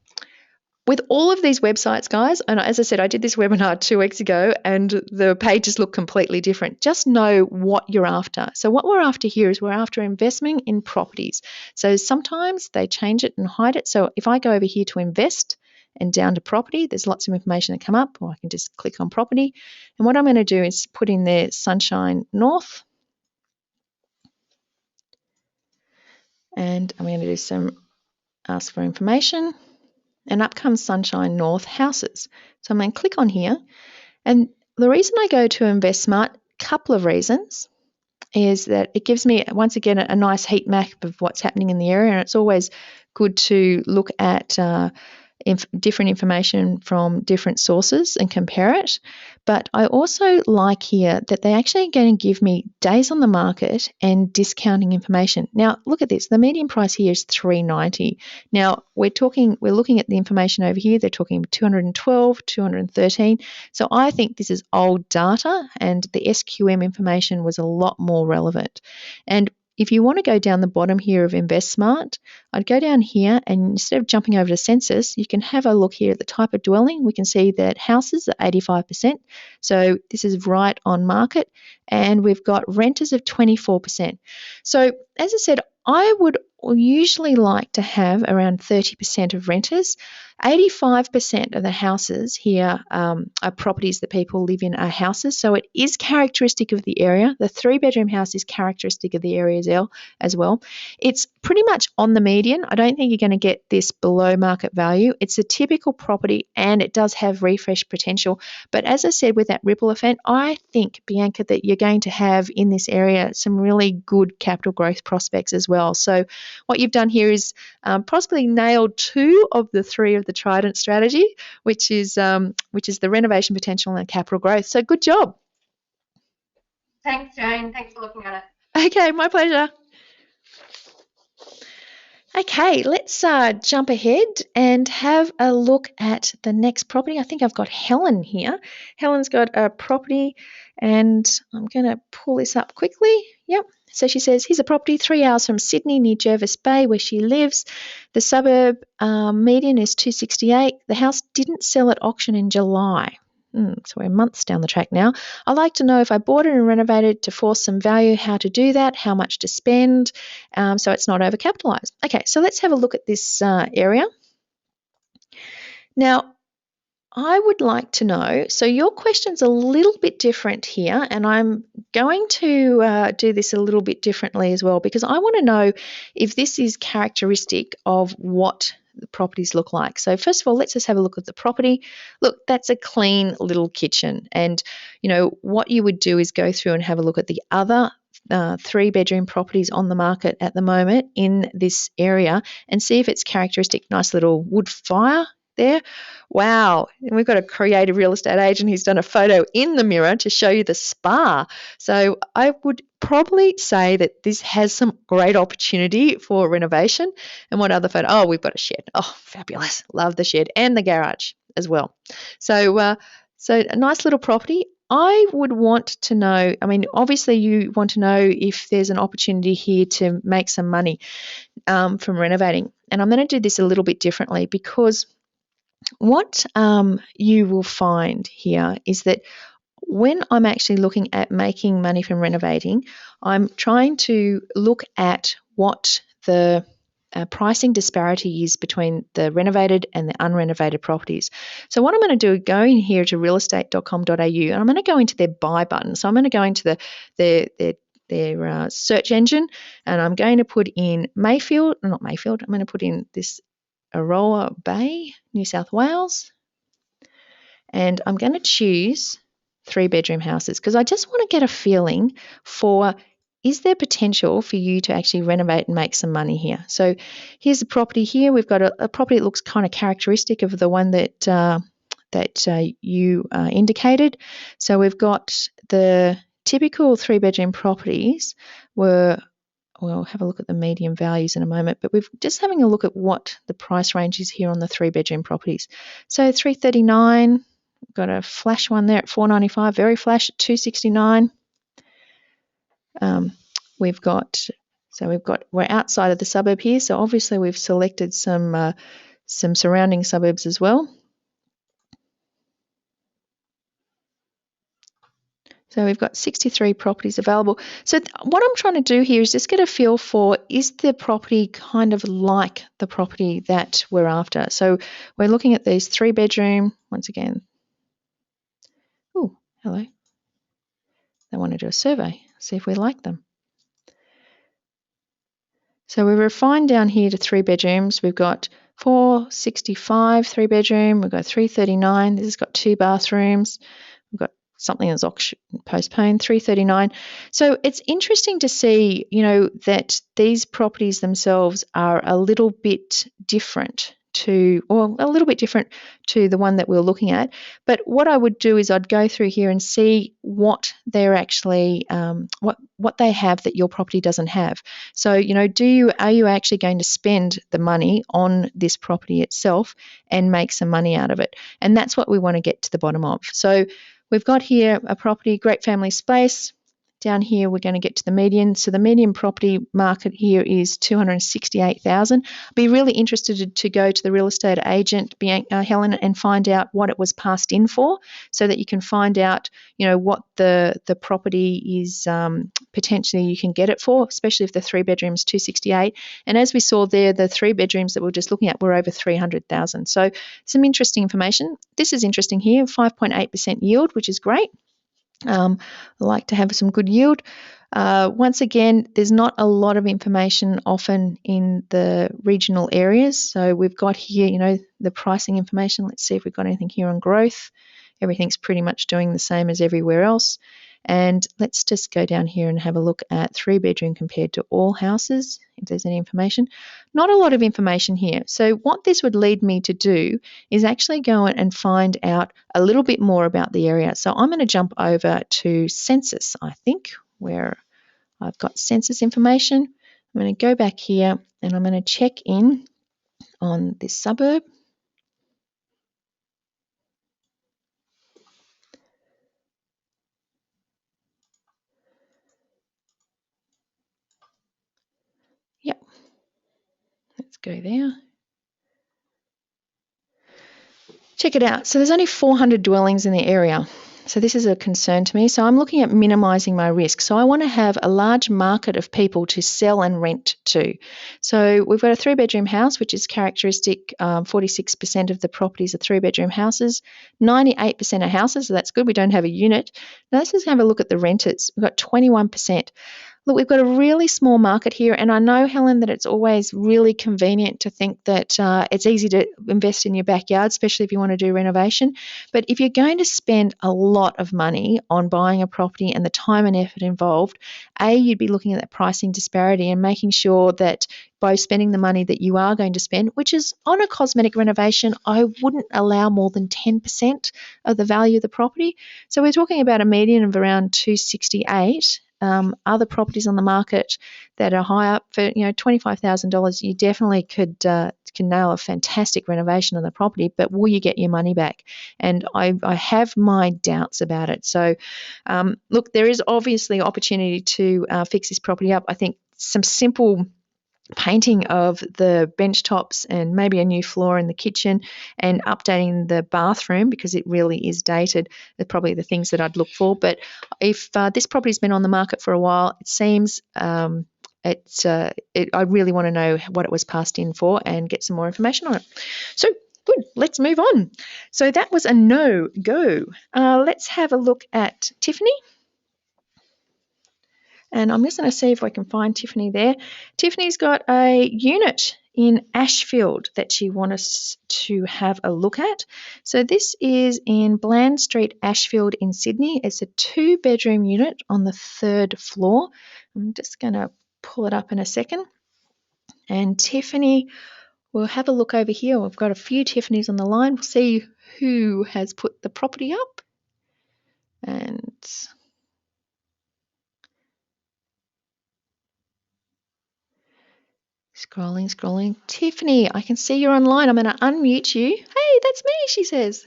Speaker 1: with all of these websites, guys, and as I said, I did this webinar 2 weeks ago and the pages look completely different. Just know what you're after. So what we're after here is we're after investment in properties. So sometimes they change it and hide it. So if I go over here to invest and down to property, there's lots of information that come up, or I can just click on property. And what I'm going to do is put in there Sunshine North. And I'm going to do some ask for information, and up comes Sunshine North houses. So I'm going to click on here, and the reason I go to InvestSmart, couple of reasons, is that it gives me, once again, a nice heat map of what's happening in the area, and it's always good to look at different information from different sources and compare it. But I also like here that they actually are going to give me days on the market and discounting information. Now, look at this. The median price here is $390. Now, we're looking at the information over here. They're talking 212, 213. So I think this is old data, and the SQM information was a lot more relevant. And if you want to go down the bottom here of InvestSmart, I'd go down here, and instead of jumping over to census, you can have a look here at the type of dwelling. We can see that houses are 85%. So this is right on market, and we've got renters of 24%. So as I said, I would usually like to have around 30% of renters. 85% of the houses here are properties that people live in are houses, so it is characteristic of the area. The 3-bedroom house is characteristic of the area as well. It's pretty much on the median. I don't think you're going to get this below market value. It's a typical property, and it does have refresh potential. But as I said, with that ripple effect, I think, Bianca, that you're going to have in this area some really good capital growth prospects as well. So what you've done here is possibly nailed 2 of the 3 of the Trident strategy, which is the renovation potential and capital growth. So good job.
Speaker 2: Thanks, Jane. Thanks for looking at it.
Speaker 1: Okay, my pleasure. Okay, let's jump ahead and have a look at the next property. I think I've got Helen here. Helen's got a property, and I'm going to pull this up quickly. Yep. So she says, here's a property 3 hours from Sydney near Jervis Bay where she lives. The suburb median is 268. The house didn't sell at auction in July. So we're months down the track now. I'd like to know if I bought it and renovated to force some value, how to do that, how much to spend, so it's not overcapitalised. Okay, so let's have a look at this area. Now, I would like to know, so your question's a little bit different here, and I'm going to do this a little bit differently as well, because I want to know if this is characteristic of what the properties look like. So first of all, let's just have a look at the property. Look, that's a clean little kitchen, and what you would do is go through and have a look at the other 3-bedroom properties on the market at the moment in this area and see if it's characteristic. Nice little wood fire there. Wow. And we've got a creative real estate agent who's done a photo in the mirror to show you the spa. So I would probably say that this has some great opportunity for renovation. And what other photo? Oh, we've got a shed. Oh, fabulous. Love the shed and the garage as well. So a nice little property. I would want to know, obviously you want to know if there's an opportunity here to make some money from renovating. And I'm going to do this a little bit differently, because what you will find here is that when I'm actually looking at making money from renovating, I'm trying to look at what the pricing disparity is between the renovated and the unrenovated properties. So what I'm going to do, go in here to realestate.com.au, and I'm going to go into their buy button. So I'm going to go into their search engine, and I'm going to put in I'm going to put in this Aroa Bay, New South Wales, and I'm going to choose 3-bedroom houses, because I just want to get a feeling for, is there potential for you to actually renovate and make some money here? So here's the property here. We've got a property that looks kind of characteristic of the one that you indicated. So we've got the typical 3-bedroom properties were, we'll have a look at the median values in a moment, but we're just having a look at what the price range is here on the 3-bedroom properties. So 339, got a flash one there at 495, very flash at 269. We're outside of the suburb here, so obviously we've selected some surrounding suburbs as well. So we've got 63 properties available. So what I'm trying to do here is just get a feel for, is the property kind of like the property that we're after? So we're looking at these 3-bedroom, once again. Oh, hello. They want to do a survey, see if we like them. So we refined down here to 3 bedrooms. We've got 465 3-bedroom. We've got 339. This has got 2 bathrooms. We've got something that's postponed, 339. So it's interesting to see, that these properties themselves are a little bit different to the one that we're looking at. But what I would do is I'd go through here and see what they're actually what they have that your property doesn't have. So, are you actually going to spend the money on this property itself and make some money out of it? And that's what we want to get to the bottom of. So we've got here a property, great family space. Down here, we're going to get to the median. So the median property market here is $268,000. I'd be really interested to go to the real estate agent, Helen, and find out what it was passed in for, so that you can find out, what the property is potentially you can get it for, especially if the 3 bedrooms, 268. And as we saw there, the 3 bedrooms that we we're just looking at were over 300,000. So some interesting information. This is interesting here, 5.8% yield, which is great. I like to have some good yield. Once again, there's not a lot of information often in the regional areas. So we've got here, the pricing information. Let's see if we've got anything here on growth. Everything's pretty much doing the same as everywhere else. And let's just go down here and have a look at 3-bedroom compared to all houses, if there's any information. Not a lot of information here. So what this would lead me to do is actually go and find out a little bit more about the area. So I'm going to jump over to census, I think, where I've got census information. I'm going to go back here and I'm going to check in on this suburb. Yep. Let's go there. Check it out. So there's only 400 dwellings in the area. So this is a concern to me. So I'm looking at minimising my risk. So I want to have a large market of people to sell and rent to. So we've got a 3-bedroom house, which is characteristic. 46% of the properties are 3-bedroom houses. 98% are houses, so that's good. We don't have a unit. Now let's just have a look at the renters. We've got 21%. Look, we've got a really small market here, and I know, Helen, that it's always really convenient to think that it's easy to invest in your backyard, especially if you want to do renovation. But if you're going to spend a lot of money on buying a property and the time and effort involved, you'd be looking at that pricing disparity and making sure that by spending the money that you are going to spend, which is on a cosmetic renovation, I wouldn't allow more than 10% of the value of the property. So we're talking about a median of around 268. Other properties on the market that are high up for $25,000, you definitely can nail a fantastic renovation on the property, but will you get your money back? And I have my doubts about it. So look, there is obviously opportunity to fix this property up. I think some simple painting of the bench tops and maybe a new floor in the kitchen and updating the bathroom, because it really is dated, are probably the things that I'd look for. But if this property's been on the market for a while, it seems I really want to know what it was passed in for and get some more information on it. So good, let's move on. So that was a no-go. Let's have a look at Tiffany. And I'm just going to see if I can find Tiffany there. Tiffany's got a unit in Ashfield that she wants us to have a look at. So this is in Bland Street, Ashfield in Sydney. It's a 2-bedroom unit on the 3rd floor. I'm just going to pull it up in a second. And Tiffany, we'll have a look over here. We've got a few Tiffany's on the line. We'll see who has put the property up. And scrolling. Tiffany, I can see you're online. I'm going to unmute you. Hey, that's me, she says.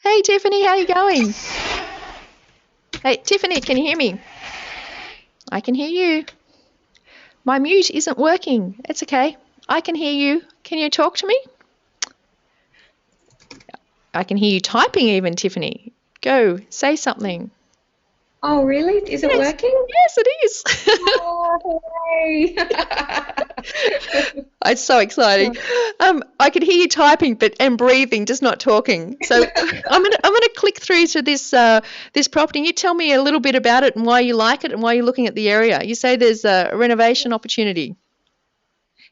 Speaker 1: Hey, Tiffany, how are you going? Hey, Tiffany, can you hear me? I can hear you. My mute isn't working. It's okay. I can hear you. Can you talk to me? I can hear you typing even, Tiffany. Go, say something.
Speaker 3: Oh, really? Is it working?
Speaker 1: Yes, it is.
Speaker 3: Oh, hooray.
Speaker 1: It's so exciting. I could hear you typing, but and breathing, just not talking. So I'm gonna click through to this property. You tell me a little bit about it and why you like it and why you're looking at the area. You say there's a renovation opportunity.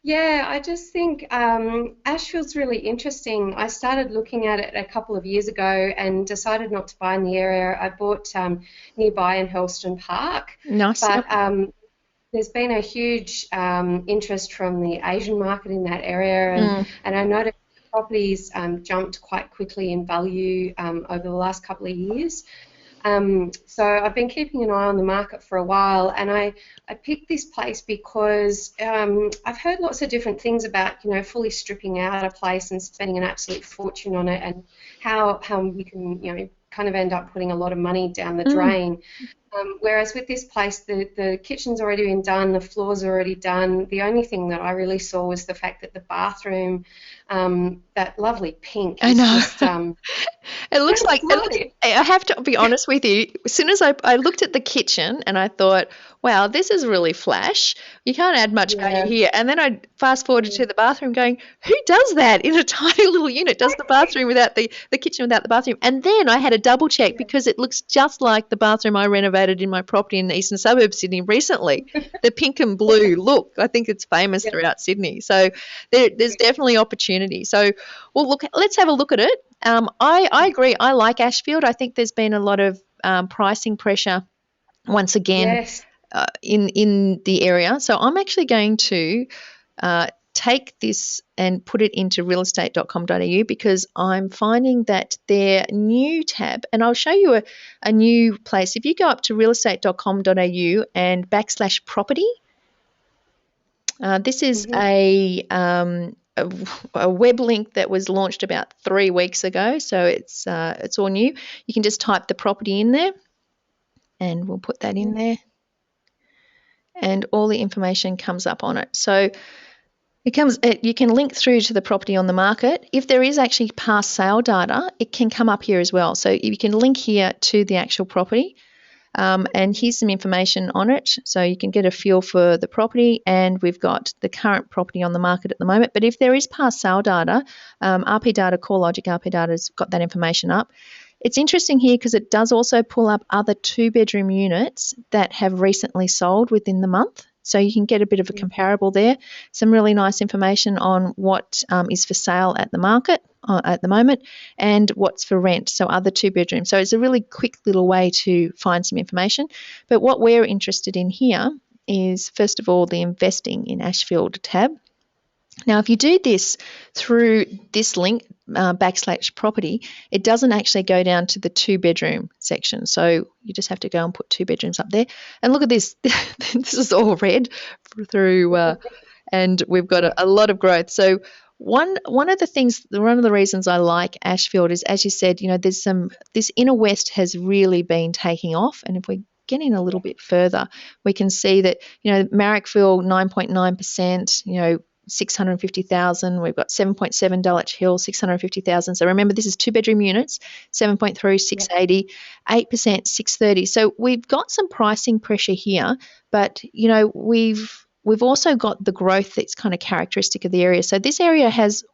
Speaker 3: Yeah, I just think Asheville's really interesting. I started looking at it a couple of years ago and decided not to buy in the area. I bought nearby in Hurlstone Park,
Speaker 1: Nice. Yep.
Speaker 3: but there's been a huge interest from the Asian market in that area, and I noticed properties jumped quite quickly in value over the last couple of years. So I've been keeping an eye on the market for a while, and I picked this place because I've heard lots of different things about, fully stripping out a place and spending an absolute fortune on it, and how we can, kind of end up putting a lot of money down the drain. Whereas with this place, the kitchen's already been done, the floor's already done. The only thing that I really saw was the fact that the bathroom, that lovely pink,
Speaker 1: I
Speaker 3: is
Speaker 1: know.
Speaker 3: just
Speaker 1: It looks like
Speaker 3: lovely.
Speaker 1: I have to be honest with you. As soon as I looked at the kitchen and I thought, wow, this is really flash. You can't add much value
Speaker 3: Yeah.
Speaker 1: here. And then I fast forwarded to the bathroom going, who does that in a tiny little unit? Does the bathroom without the kitchen without the bathroom? And then I had a double check because it looks just like the bathroom I renovated in my property in the eastern suburbs, Sydney, recently. The pink and blue look. I think it's famous
Speaker 3: Yeah.
Speaker 1: throughout Sydney. So there's definitely opportunity. So, well, look, let's have a look at it. I agree. I like Ashfield. I think there's been a lot of pricing pressure once again
Speaker 3: Yes.
Speaker 1: in the area. So I'm actually going to take this and put it into realestate.com.au because I'm finding that their new tab, and I'll show you a new place. If you go up to realestate.com.au and /property, this is a web link that was launched about 3 weeks ago, so it's all new. You can just type the property in there, and we'll put that in there, and all the information comes up on it. So you can link through to the property on the market. If there is actually past sale data, it can come up here as well. So you can link here to the actual property. And here's some information on it, so you can get a feel for the property, and we've got the current property on the market at the moment. But if there is past sale data, RP Data, CoreLogic RP Data has got that information up. It's interesting here because it does also pull up other 2-bedroom units that have recently sold within the month. So you can get a bit of a comparable there. Some really nice information on what is for sale at the market at the moment and what's for rent, so other 2-bedrooms. So it's a really quick little way to find some information. But what we're interested in here is, first of all, the investing in Ashfield tab. Now, if you do this through this link, /property, it doesn't actually go down to the 2-bedroom section. So you just have to go and put 2 bedrooms up there. And look at this. This is all red through, and we've got a lot of growth. So one of the reasons I like Ashfield is, as you said, there's this inner west has really been taking off. And if we get in a little bit further, we can see that, Marrickville, 9.9%, 650,000. We've got 7.7 Dulwich Hill, 650,000. So remember, this is 2-bedroom units, 7.3, 680, 8%, 630. So we've got some pricing pressure here, but we've also got the growth that's kind of characteristic of the area. So this area has,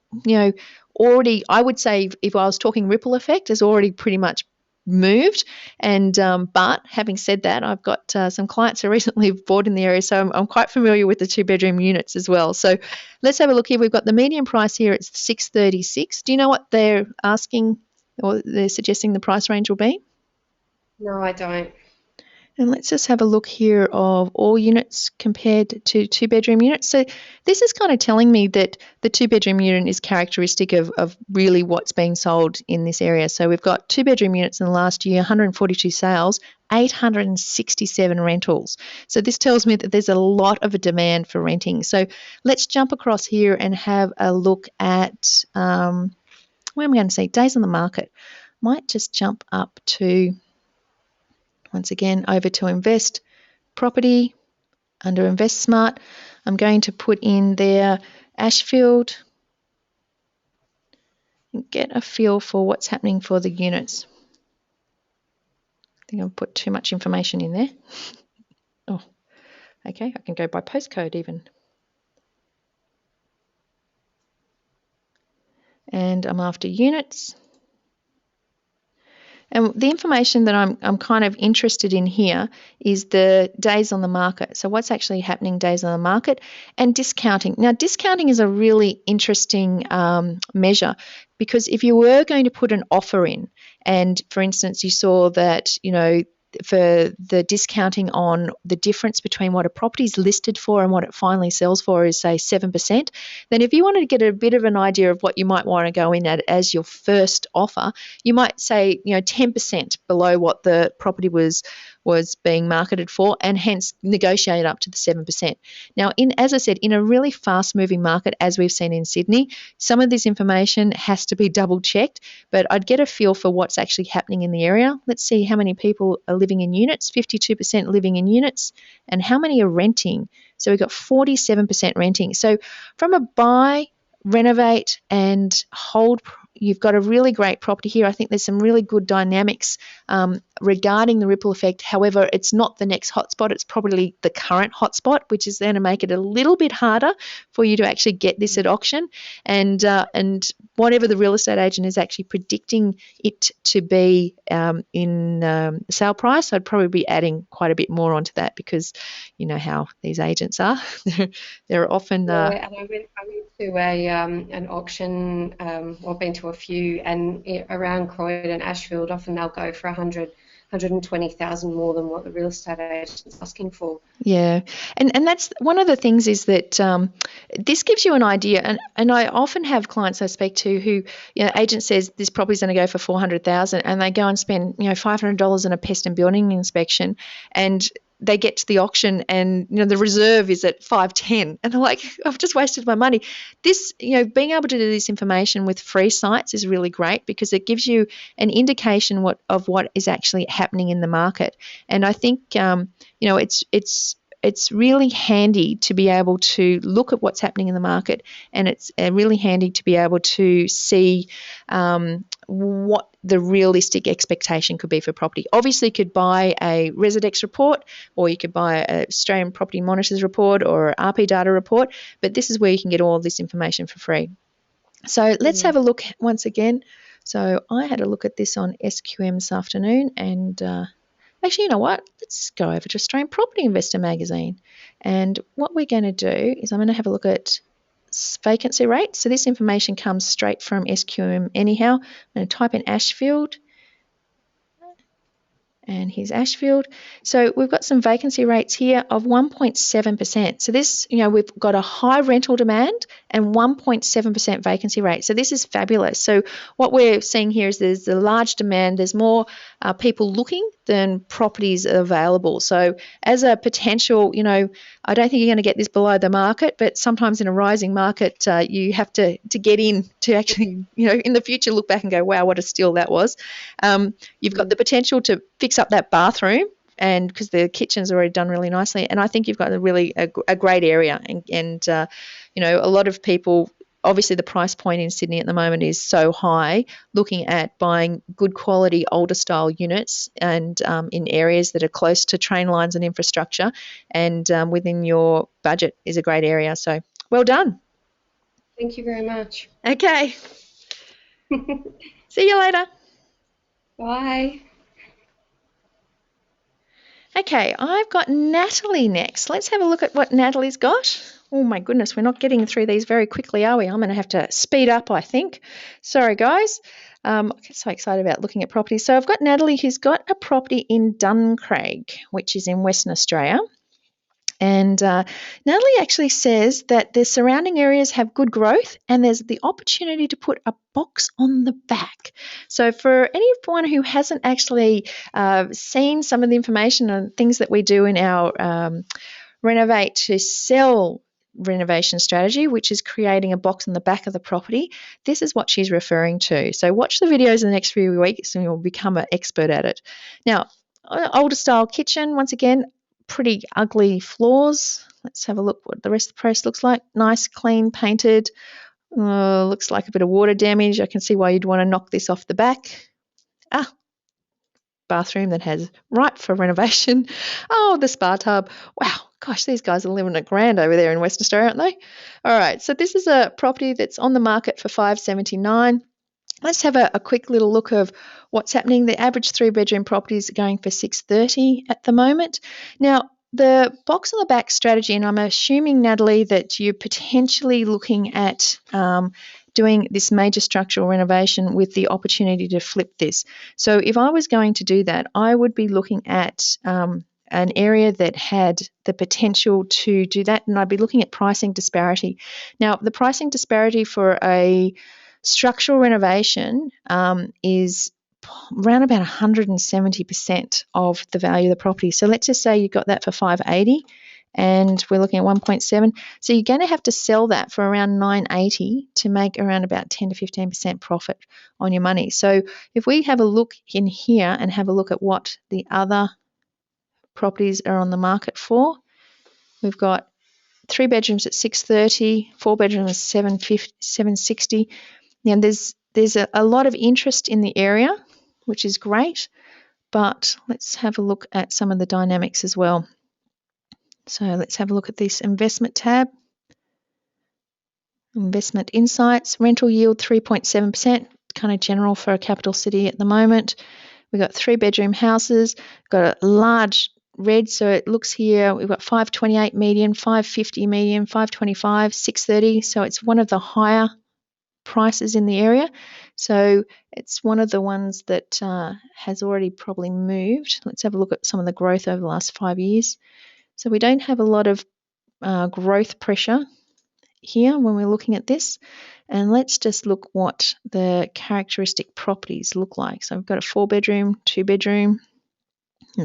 Speaker 1: already, I would say, if I was talking ripple effect, has already pretty much moved. And but having said that, I've got some clients who recently bought in the area, so I'm quite familiar with the 2-bedroom units as well. So let's have a look here. We've got the median price here. It's 636. Do you know what they're asking or they're suggesting the price range will be?
Speaker 3: No, I don't.
Speaker 1: And let's just have a look here of all units compared to 2-bedroom units. So this is kind of telling me that the 2-bedroom unit is characteristic of really what's being sold in this area. So we've got 2-bedroom units in the last year, 142 sales, 867 rentals. So this tells me that there's a lot of a demand for renting. So let's jump across here and have a look at, where am I going to say, days on the market. Might just jump up to, once again, over to Invest Property, under Invest Smart. I'm going to put in there Ashfield and get a feel for what's happening for the units. I think I've put too much information in there. Oh, okay, I can go by postcode even. and I'm after units. And the information that I'm kind of interested in here is the days on the market. So what's actually happening days on the market, and discounting. Now, discounting is a really interesting measure, because if you were going to put an offer in, and for instance, you saw that, for the discounting on the difference between what a property is listed for and what it finally sells for is, say, 7%, then if you wanted to get a bit of an idea of what you might want to go in at as your first offer, you might say, 10% below what the property was being marketed for, and hence negotiate up to the 7%. Now, as I said, in a really fast-moving market, as we've seen in Sydney, some of this information has to be double-checked, but I'd get a feel for what's actually happening in the area. Let's see how many people are living in units, 52% living in units, and how many are renting. So we've got 47% renting. So from a buy, renovate, and hold, you've got a really great property here. I think there's some really good dynamics regarding the ripple effect. However, it's not the next hotspot. It's probably the current hotspot, which is going to make it a little bit harder for you to actually get this at auction. And whatever the real estate agent is actually predicting it to be in sale price, I'd probably be adding quite a bit more onto that, because you know how these agents are. They're often.
Speaker 3: And I went to an auction, or been to a few, and around Croydon and Ashfield, often they'll go for 120,000 more than what the real estate agent's asking for.
Speaker 1: Yeah, and that's one of the things, is that this gives you an idea, and I often have clients I speak to who, agent says this property's going to go for 400,000, and they go and spend $500 on a pest and building inspection, and they get to the auction and the reserve is at 510, and they're like, I've just wasted my money. This, being able to do this information with free sites is really great, because it gives you an indication of what is actually happening in the market. And I think it's really handy to be able to look at what's happening in the market, and it's really handy to be able to see what the realistic expectation could be for property. Obviously, you could buy a Residex report, or you could buy an Australian Property Monitors report or RP Data report, but this is where you can get all of this information for free. So let's have a look once again. So I had a look at this on SQM this afternoon, and actually, you know what? Let's go over to Australian Property Investor magazine. And what we're going to do is I'm going to have a look at vacancy rate. So this information comes straight from SQM anyhow. I'm going to type in Ashfield. And here's Ashfield. So we've got some vacancy rates here of 1.7%. So this, we've got a high rental demand and 1.7% vacancy rate. So this is fabulous. So what we're seeing here is there's a large demand. There's more people looking than properties available. So as a potential, I don't think you're going to get this below the market, but sometimes in a rising market, you have to get in to actually, in the future look back and go, wow, what a steal that was. You've got the potential to fix up that bathroom, and because the kitchen's already done really nicely, and I think you've got a great area, and a lot of people, obviously the price point in Sydney at the moment is so high, looking at buying good quality older style units, and in areas that are close to train lines and infrastructure, and within your budget is a great area. So well done.
Speaker 3: Thank you very much.
Speaker 1: Okay. See you later.
Speaker 3: Bye.
Speaker 1: Okay, I've got Natalie next. Let's have a look at what Natalie's got. Oh my goodness, we're not getting through these very quickly, are we? I'm going to have to speed up, I think. Sorry, guys. I get so excited about looking at properties. So I've got Natalie who's got a property in Duncraig, which is in Western Australia. And Natalie actually says that the surrounding areas have good growth, and there's the opportunity to put a box on the back. So for anyone who hasn't actually seen some of the information on things that we do in our renovate to sell renovation strategy, which is creating a box on the back of the property, this is what she's referring to. So watch the videos in the next few weeks and you'll become an expert at it. Now, older style kitchen, once again, pretty ugly floors. Let's have a look what the rest of the place looks like. Nice, clean, painted. Looks like a bit of water damage. I can see why you'd want to knock this off the back. bathroom that has ripe for renovation. Oh, the spa tub. Wow, gosh, these guys are living it grand over there in Western Australia, aren't they? All right, so this is a property that's on the market for $579. Let's have a quick little look of what's happening. The average 3-bedroom property is going for $630 at the moment. Now, the box on the back strategy, and I'm assuming, Natalie, that you're potentially looking at doing this major structural renovation with the opportunity to flip this. So if I was going to do that, I would be looking at an area that had the potential to do that, and I'd be looking at pricing disparity. Now, the pricing disparity for a structural renovation is around about 170% of the value of the property. So let's just say you got that for $580 and we're looking at 1.7. So you're going to have to sell that for around $980 to make around about 10 to 15% profit on your money. So if we have a look in here and have a look at what the other properties are on the market for, we've got 3 bedrooms at $630, 4 bedrooms at $760. Now there's a lot of interest in the area, which is great, but let's have a look at some of the dynamics as well. So let's have a look at this investment tab. Investment insights, rental yield 3.7%, kind of general for a capital city at the moment. We've got 3-bedroom houses, got a large red, so it looks here, we've got 528 median, 550 median, 525, 630, so it's one of the higher prices in the area. So it's one of the ones that has already probably moved. Let's have a look at some of the growth over the last 5 years. So we don't have a lot of growth pressure here when we're looking at this. And let's just look what the characteristic properties look like. So we've got a 4-bedroom, 2-bedroom.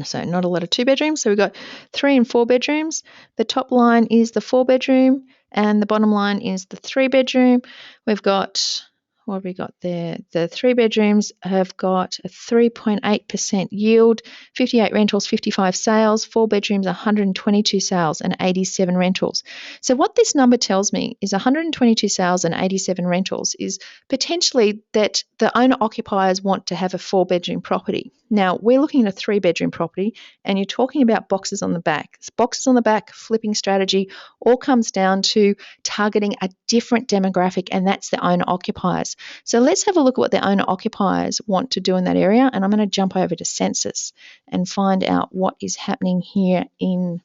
Speaker 1: So not a lot of 2-bedrooms. So we've got 3 and 4 bedrooms. The top line is the 4-bedroom and the bottom line is the 3-bedroom. We've got, what have we got there? The 3 bedrooms have got a 3.8% yield, 58 rentals, 55 sales, 4 bedrooms, 122 sales and 87 rentals. So what this number tells me is 122 sales and 87 rentals is potentially that the owner occupiers want to have a 4-bedroom property. Now, we're looking at a 3-bedroom property and you're talking about boxes on the back. This boxes on the back, flipping strategy, all comes down to targeting a different demographic, and that's the owner occupiers. So let's have a look at what the owner occupiers want to do in that area, and I'm going to jump over to Census and find out what is happening here in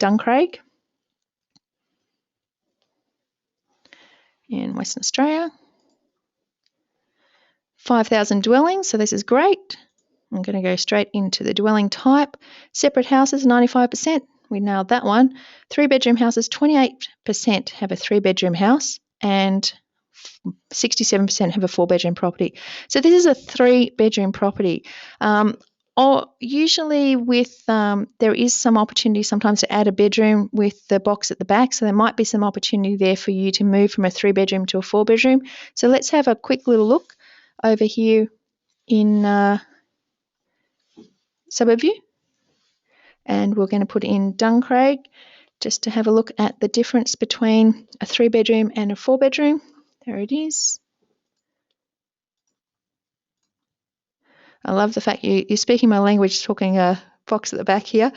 Speaker 1: Duncraig in Western Australia. 5,000 dwellings, so this is great. I'm going to go straight into the dwelling type. Separate houses, 95%. We nailed that one. 3-bedroom houses, 28% have a 3-bedroom house and 67% have a 4-bedroom property. So this is a 3-bedroom property. Or usually with there is some opportunity sometimes to add a bedroom with the box at the back. So there might be some opportunity there for you to move from a 3-bedroom to a 4-bedroom. So let's have a quick little look over here in Suburb View, and we're going to put in Duncraig just to have a look at the difference between a 3-bedroom and a 4-bedroom. There it is. I love the fact you're speaking my language, talking a box at the back here.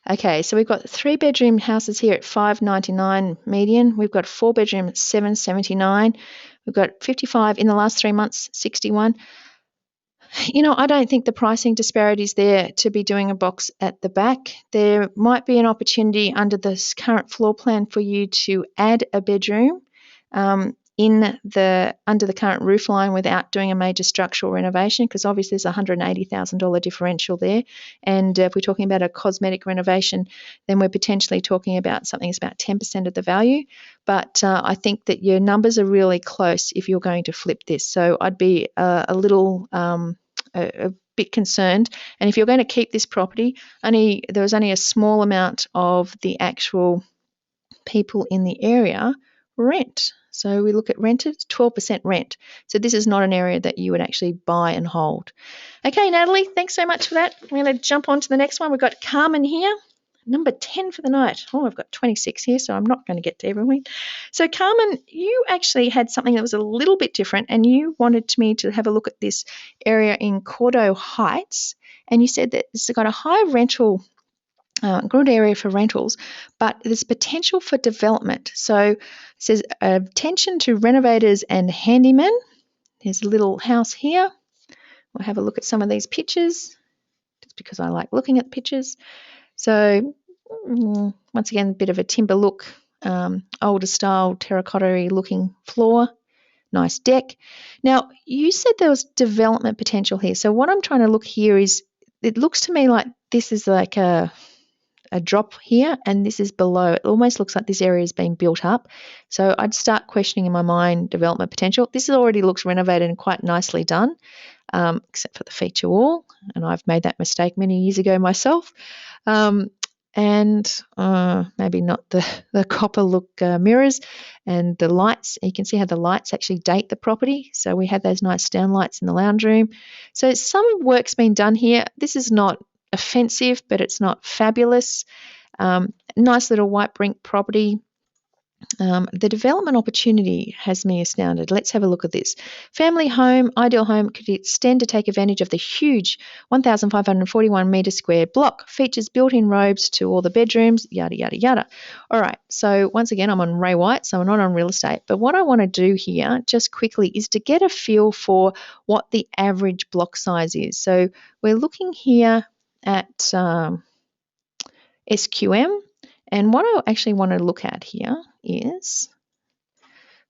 Speaker 1: Okay, so we've got 3-bedroom houses here at $599 median. We've got 4-bedroom at $779. We've got 55 in the last 3 months, 61. You know, I don't think the pricing disparity is there to be doing a box at the back. There might be an opportunity under this current floor plan for you to add a bedroom under the current roof line without doing a major structural renovation, because obviously there's a $180,000 differential there. And if we're talking about a cosmetic renovation, then we're potentially talking about something that's about 10% of the value. But I think that your numbers are really close if you're going to flip this. So I'd be a bit concerned. And if you're going to keep this property, there was only a small amount of the actual people in the area rent. So we look at rented, 12% rent. So this is not an area that you would actually buy and hold. Okay, Natalie, thanks so much for that. I'm going to jump on to the next one. We've got Carmen here. number 10 for the night. Oh, I've got 26 here, so I'm not going to get to everyone. So, Carmen, you actually had something that was a little bit different, and you wanted me to have a look at this area in Cordo Heights, and you said that it's got a high rental, good area for rentals, but there's potential for development. So, it says attention to renovators and handymen. There's a little house here. We'll have a look at some of these pictures, just because I like looking at pictures. So, once again, a bit of a timber look, older style, terracotta-y looking floor, nice deck. Now, you said there was development potential here. So what I'm trying to look here is, it looks to me like this is like a drop here, and this is below. It almost looks like this area is being built up. So I'd start questioning in my mind development potential. This already looks renovated and quite nicely done, except for the feature wall, and I've made that mistake many years ago myself. And maybe not the copper look mirrors and the lights. You can see how the lights actually date the property. So we had those nice downlights in the lounge room. So some work's been done here. This is not offensive, but it's not fabulous. Nice little white brick property. The development opportunity has me astounded. Let's have a look at this. Family home, ideal home, could extend to take advantage of the huge 1,541 metre square block. Features built-in robes to all the bedrooms, yada, yada, yada. All right, so once again, I'm on Ray White, so I'm not on real estate. But what I want to do here, just quickly, is to get a feel for what the average block size is. So we're looking here at SQM. And what I actually want to look at here is,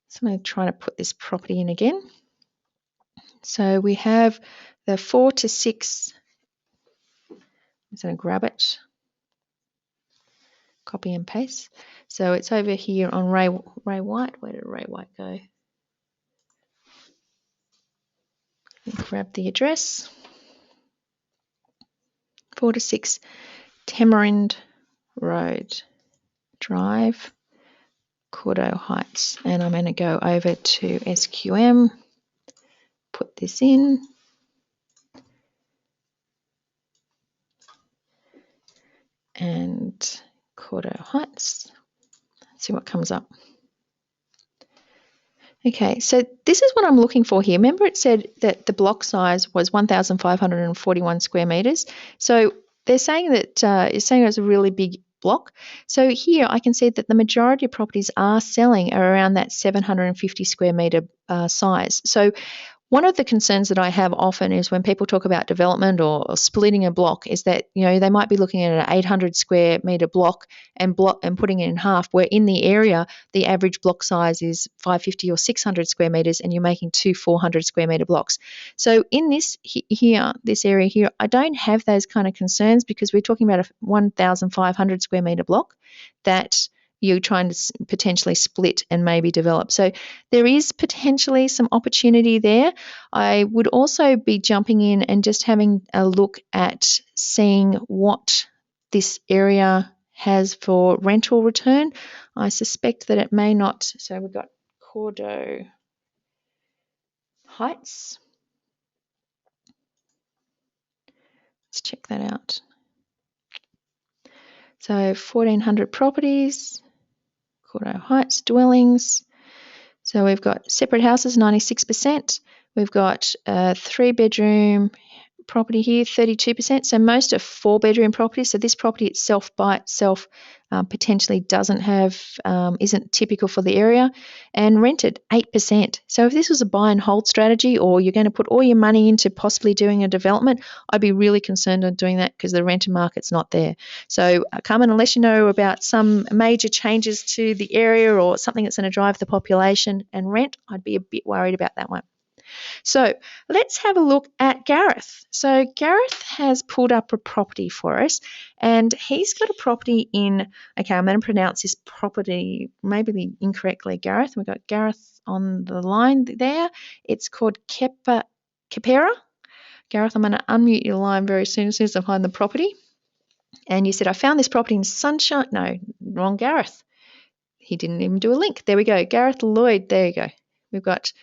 Speaker 1: so I'm going to try to put this property in again. So we have the 4 to 6. I'm just going to grab it, copy and paste. So it's over here on Ray White. Where did Ray White go? Grab the address. 4 to 6 Tamarind Road Drive, Cordo Heights, and I'm going to go over to SQM, put this in, and Cordo Heights, see what comes up. Okay, so this is what I'm looking for here. Remember it said that the block size was 1,541 square metres. So they're saying that it's saying it's a really big block. So here I can see that the majority of properties are selling around that 750 square metre size. So one of the concerns that I have often is when people talk about development or splitting a block is that, you know, they might be looking at an 800 square metre block and putting it in half, where in the area the average block size is 550 or 600 square metres and you're making 2 400 square metre blocks. So in this area here, I don't have those kind of concerns because we're talking about a 1,500 square metre block that you're trying to potentially split and maybe develop. So there is potentially some opportunity there. I would also be jumping in and just having a look at seeing what this area has for rental return. I suspect that it may not. So we've got Cordo Heights. Let's check that out. So 1,400 properties. Cordo Heights dwellings. So we've got separate houses, 96%. We've got a 3-bedroom property here, 32%. So most are 4-bedroom properties. So this property itself by itself potentially isn't typical for the area, and rented 8%. So if this was a buy and hold strategy, or you're going to put all your money into possibly doing a development, I'd be really concerned on doing that because the rental market's not there. So Carmen, unless you know about some major changes to the area or something that's going to drive the population and rent, I'd be a bit worried about that one. So let's have a look at Gareth. So Gareth has pulled up a property for us, and he's got a property in, okay, I'm going to pronounce this property maybe incorrectly, Gareth. We've got Gareth on the line there. It's called Kepera. Gareth, I'm going to unmute your line very soon as I find the property. And you said, I found this property in Sunshine. No, wrong Gareth. He didn't even do a link. There we go. Gareth Lloyd. There you go. We've got...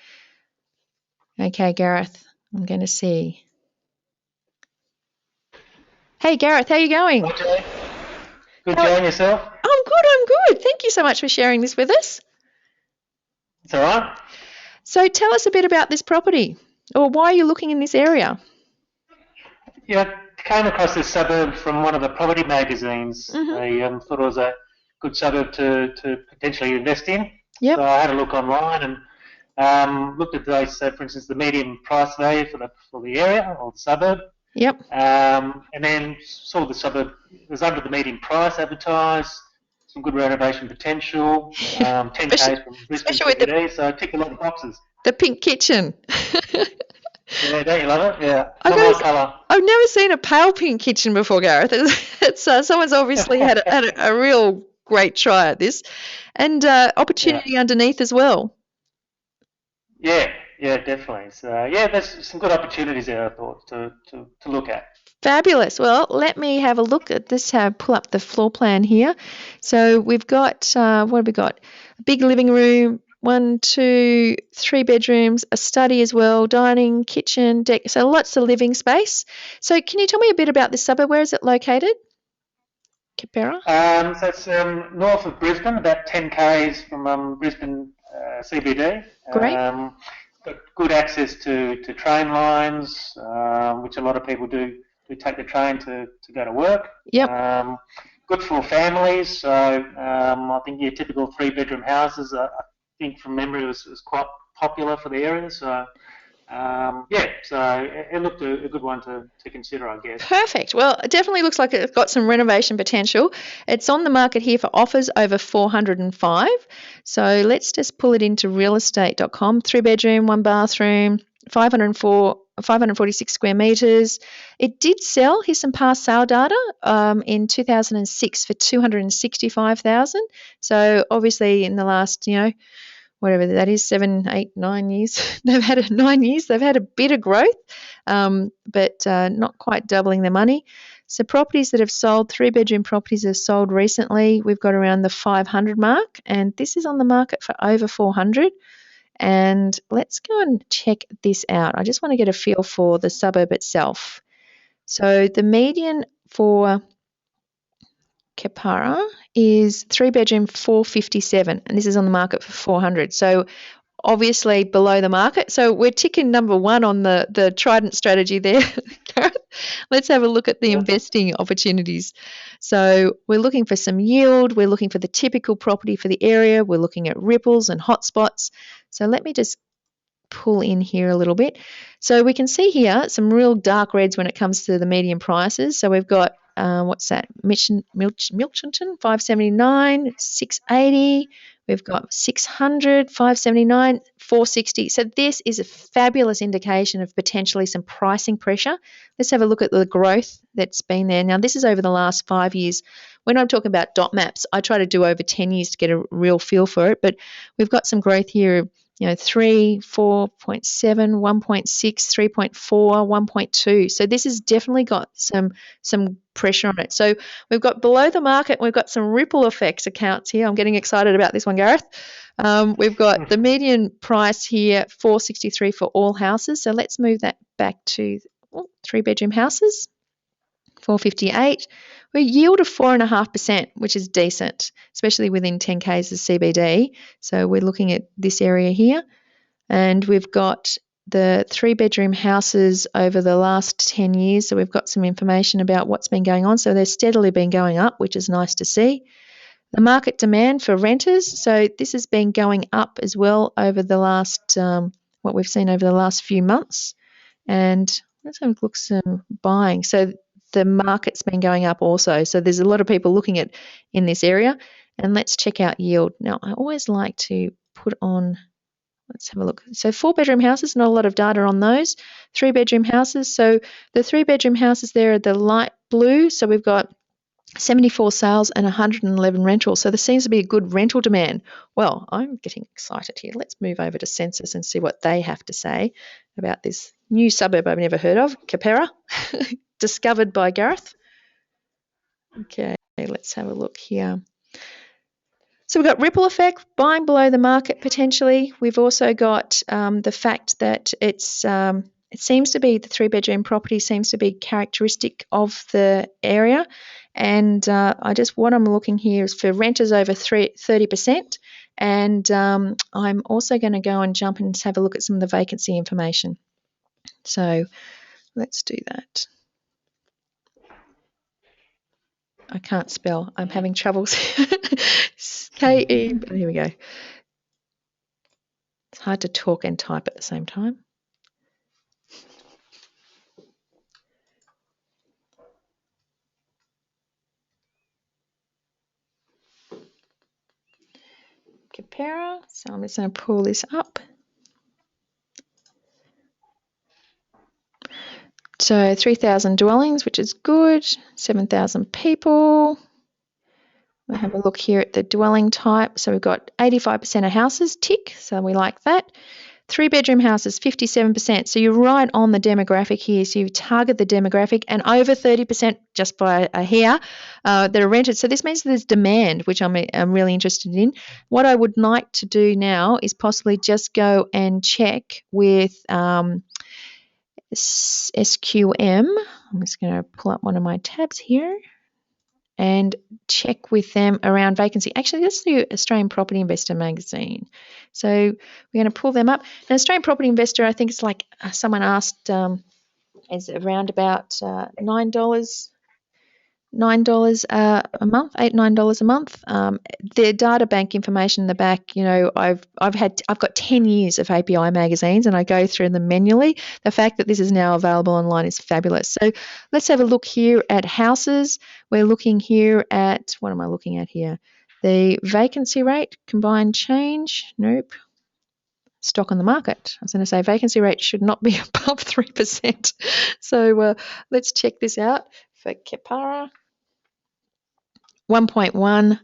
Speaker 1: Okay, Gareth, I'm going to see. Hey, Gareth, how are you going?
Speaker 4: Okay. Good,
Speaker 1: How-
Speaker 4: Joan, yourself?
Speaker 1: I'm good. Thank you so much for sharing this with us.
Speaker 4: It's all right.
Speaker 1: So tell us a bit about this property, or why are you looking in this area?
Speaker 4: Yeah, I came across this suburb from one of the property magazines.
Speaker 1: Mhm.
Speaker 4: I thought it was a good suburb to potentially invest in.
Speaker 1: Yep.
Speaker 4: So I had a look online and looked at those, so for instance, the median price value for the area or the suburb,
Speaker 1: Yep.
Speaker 4: and then saw the suburb was under the median price advertised, some good renovation potential, 10
Speaker 1: Especially-
Speaker 4: k's from Brisbane
Speaker 1: especially with the-
Speaker 4: CBD, so I ticked a lot of boxes.
Speaker 1: The pink kitchen.
Speaker 4: Yeah, don't you love it? Yeah,
Speaker 1: I
Speaker 4: not
Speaker 1: gotta
Speaker 4: my
Speaker 1: say,
Speaker 4: colour.
Speaker 1: I've never seen a pale pink kitchen before, Gareth. It's someone's obviously had a real great try at this, and opportunity underneath as well.
Speaker 4: Yeah, definitely. So yeah, there's some good opportunities there, I thought, to look at.
Speaker 1: Fabulous. Well, let me have a look at this. Pull up the floor plan here. So we've got what have we got? A big living room, 1, 2, 3 bedrooms, a study as well, dining, kitchen, deck. So lots of living space. So can you tell me a bit about this suburb? Where is it located? Keperra?
Speaker 4: So it's north of Brisbane, about 10 k's from Brisbane CBD.
Speaker 1: Great.
Speaker 4: Got good access to train lines, which a lot of people do take the train to go to work.
Speaker 1: Yep.
Speaker 4: Good for families. So I think your typical 3-bedroom houses, I think from memory, was quite popular for the area. So so it looked a good one to consider, I guess.
Speaker 1: Perfect. Well, it definitely looks like it's got some renovation potential. It's on the market here for offers over 405. So let's just pull it into realestate.com. 3-bedroom, 1 bathroom, 546 square metres. It did sell. Here's some past sale data in 2006 for $265,000. So obviously in the last, whatever that is, 7, 8, 9 years. They've had 9 years. They've had a bit of growth, but not quite doubling their money. So properties that have sold, 3-bedroom properties have sold recently. We've got around the 500 mark, and this is on the market for over 400. And let's go and check this out. I just want to get a feel for the suburb itself. So the median for Keperra is 3-bedroom 457, and this is on the market for 400. So obviously below the market. So we're ticking number 1 on the Trident strategy there, Gareth. Let's have a look at the investing opportunities. So we're looking for some yield. We're looking for the typical property for the area. We're looking at ripples and hotspots. So let me just pull in here a little bit. So we can see here some real dark reds when it comes to the median prices. So we've got what's that? Milchington, 579, 680. We've got 600, 579, 460. So this is a fabulous indication of potentially some pricing pressure. Let's have a look at the growth that's been there. Now, this is over the last 5 years. When I'm talking about dot maps, I try to do over 10 years to get a real feel for it. But we've got some growth here, 3, 4.7, 1.6, 3.4, 1.2. So this has definitely got some pressure on it. So we've got below the market, we've got some ripple effects accounts here. I'm getting excited about this one, Gareth. We've got the median price here, 463 for all houses. So let's move that back to 3-bedroom houses, 458. We yield of 4.5%, which is decent, especially within 10 k's of CBD. So we're looking at this area here, and we've got the 3-bedroom houses over the last 10 years. So we've got some information about what's been going on. So they've steadily been going up, which is nice to see. The market demand for renters. So this has been going up as well over the last, what we've seen over the last few months. And let's have a look at some buying. So the market's been going up also. So there's a lot of people looking at in this area. And let's check out yield. Now, I always like to put on, let's have a look. So 4-bedroom houses, not a lot of data on those. 3-bedroom houses. So the 3-bedroom houses there are the light blue. So we've got 74 sales and 111 rentals. So there seems to be a good rental demand. Well, I'm getting excited here. Let's move over to Census and see what they have to say about this new suburb I've never heard of, Keperra, discovered by Gareth. Okay, let's have a look here. So we've got ripple effect, buying below the market potentially. We've also got the fact that it's it seems to be the 3-bedroom property seems to be characteristic of the area. And what I'm looking here is for renters over 30%. And I'm also going to go and jump and have a look at some of the vacancy information. So let's do that. I can't spell. I'm having troubles. K-E. Here we go. It's hard to talk and type at the same time. Keperra. So I'm just going to pull this up. So 3,000 dwellings, which is good. 7,000 people. We'll have a look here at the dwelling type. So we've got 85% of houses, tick. So we like that. 3-bedroom houses, 57%. So you're right on the demographic here. So you target the demographic, and over 30% just by a hair that are rented. So this means there's demand, which I'm really interested in. What I would like to do now is possibly just go and check with SQM. I'm just going to pull up one of my tabs here and check with them around vacancy. Actually, that's the Australian Property Investor magazine. So we're going to pull them up. Now, Australian Property Investor, I think it's like someone asked, is around about $9 a month, $8-9 a month. Their data bank information in the back, I've got 10 years of API magazines, and I go through them manually. The fact that this is now available online is fabulous. So let's have a look here at houses. We're looking here at, what am I looking at here? The vacancy rate, combined change, nope. Stock on the market. I was going to say vacancy rate should not be above 3%. So let's check this out for Keperra. 1.1.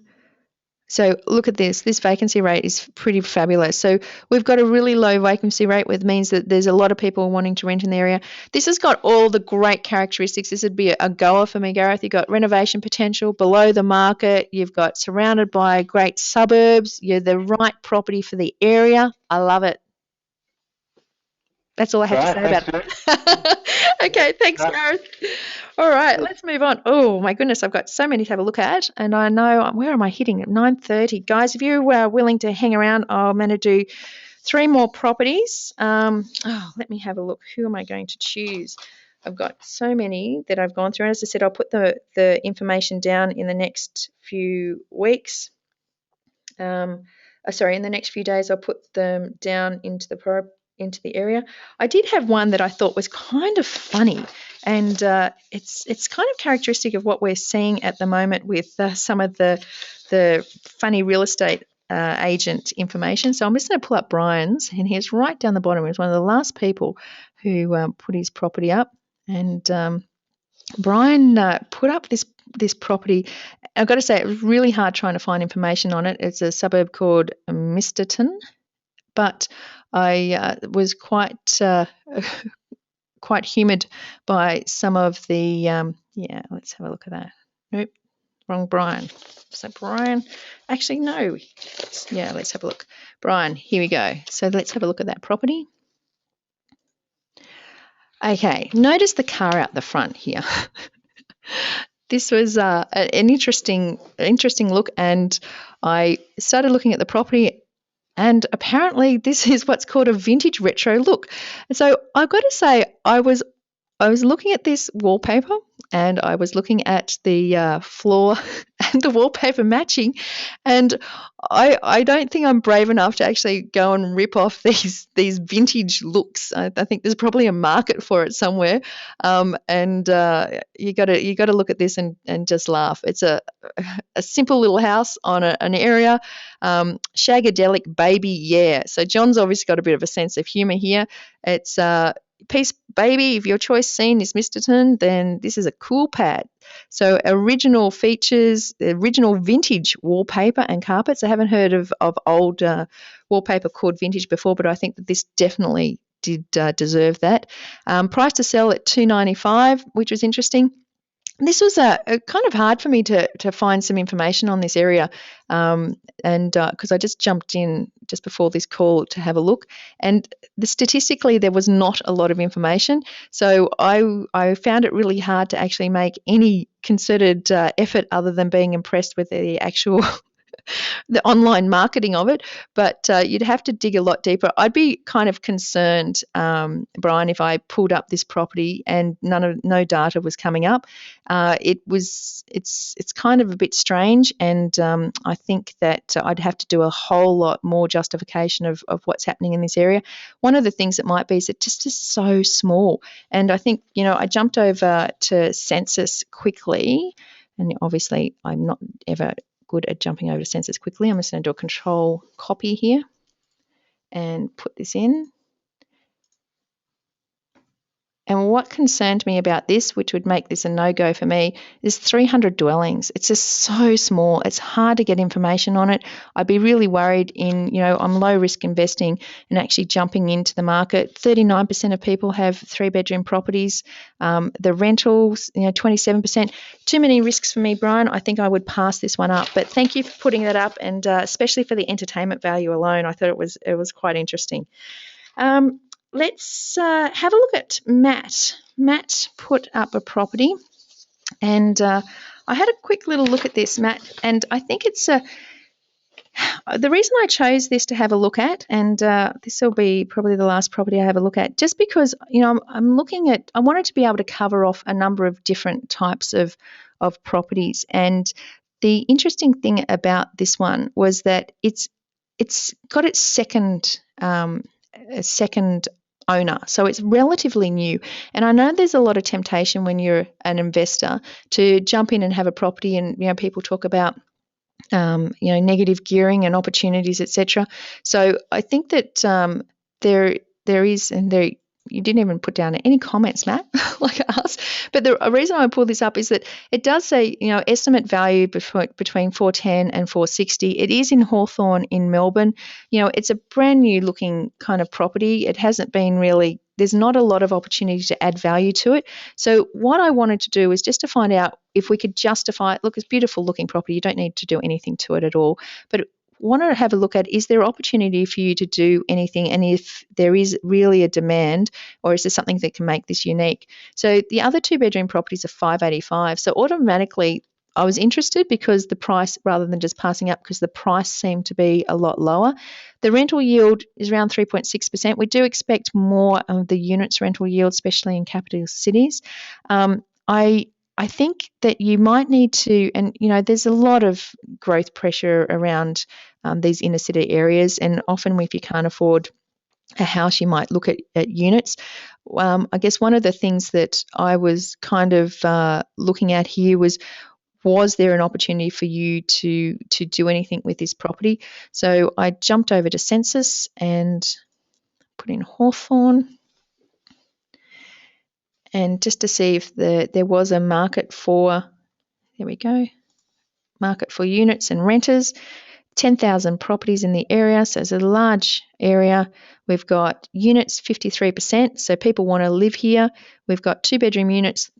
Speaker 1: So look at this. This vacancy rate is pretty fabulous. So we've got a really low vacancy rate, which means that there's a lot of people wanting to rent in the area. This has got all the great characteristics. This would be a goer for me, Gareth. You've got renovation potential, below the market. You've got surrounded by great suburbs. You're the right property for the area. I love it. That's all I have to say about it. Okay, thanks, Gareth. All right, let's move on. Oh, my goodness, I've got so many to have a look at, and I know, where am I hitting? At 9:30. Guys, if you are willing to hang around, I'm going to do 3 more properties. Let me have a look. Who am I going to choose? I've got so many that I've gone through. And as I said, I'll put the information down in the next few weeks. In the next few days, I'll put them down into the area. I did have one that I thought was kind of funny, and it's kind of characteristic of what we're seeing at the moment with some of the funny real estate agent information. So I'm just going to pull up Brian's, and he's right down the bottom. He was one of the last people who put his property up, and Brian put up this property. I've got to say, it was really hard trying to find information on it. It's a suburb called Misterton, but I was quite humoured by some of the, let's have a look at that. Nope, wrong Brian. So Brian, actually no. Yeah, let's have a look. Brian, here we go. So let's have a look at that property. Okay, notice the car out the front here. This was an interesting look, and I started looking at the property. And apparently this is what's called a vintage retro look. And so I've got to say, I was looking at this wallpaper, and I was looking at the floor and the wallpaper matching, and I don't think I'm brave enough to actually go and rip off these vintage looks. I think there's probably a market for it somewhere, and you got to look at this and just laugh. It's a simple little house on an area, shagadelic baby, yeah. So John's obviously got a bit of a sense of humour here. It's Peace Baby, if your choice scene is Misterton, then this is a cool pad. So original features, original vintage wallpaper and carpets. I haven't heard of old wallpaper called vintage before, but I think that this definitely did deserve that. Price to sell at $295, which was interesting. This was kind of hard for me to find some information on this area. and because I just jumped in just before this call to have a look, and statistically there was not a lot of information. So I found it really hard to actually make any concerted effort other than being impressed with the actual the online marketing of it, but you'd have to dig a lot deeper. I'd be kind of concerned, Brian, if I pulled up this property and no data was coming up. It's kind of a bit strange, and I think that I'd have to do a whole lot more justification of what's happening in this area. One of the things that might be is it just is so small, and I think, I jumped over to Census quickly, and obviously I'm not ever good at jumping over to Census quickly. I'm just going to do a control copy here and put this in. And what concerned me about this, which would make this a no-go for me, is 300 dwellings. It's just so small. It's hard to get information on it. I'd be really worried I'm low-risk investing and actually jumping into the market. 39% of people have three-bedroom properties. The rentals, 27%. Too many risks for me, Brian. I think I would pass this one up. But thank you for putting that up, and especially for the entertainment value alone. I thought it was quite interesting. Let's have a look at Matt. Matt put up a property, and I had a quick little look at this, Matt, and I think it's the reason I chose this to have a look at, and this will be probably the last property I have a look at, just because I'm looking at. I wanted to be able to cover off a number of different types of properties, and the interesting thing about this one was that it's got its second owner, so it's relatively new. And I know there's a lot of temptation when you're an investor to jump in and have a property, and people talk about negative gearing and opportunities, etc. So I think that there is, and there you didn't even put down any comments, Matt, like us. But the reason I pull this up is that it does say, estimate value between 410 and 460. It is in Hawthorn in Melbourne. It's a brand new looking kind of property. It hasn't been really, there's not a lot of opportunity to add value to it. So what I wanted to do is just to find out if we could justify it. Look, it's a beautiful looking property. You don't need to do anything to it at all. But want to have a look at, is there opportunity for you to do anything, and if there is really a demand, or is there something that can make this unique? So the other two-bedroom properties are $585. So automatically I was interested because the price, rather than just passing up, because the price seemed to be a lot lower. The rental yield is around 3.6%. We do expect more of the units rental yield, especially in capital cities. I think that you might need to, and there's a lot of growth pressure around these inner city areas, and often if you can't afford a house, you might look at units. I guess one of the things that I was kind of looking at here was there an opportunity for you to do anything with this property? So I jumped over to Census and put in Hawthorn, and just to see if there was a market for, there we go, market for units and renters. 10,000 properties in the area, so it's a large area. We've got units, 53%, so people want to live here. We've got two-bedroom units,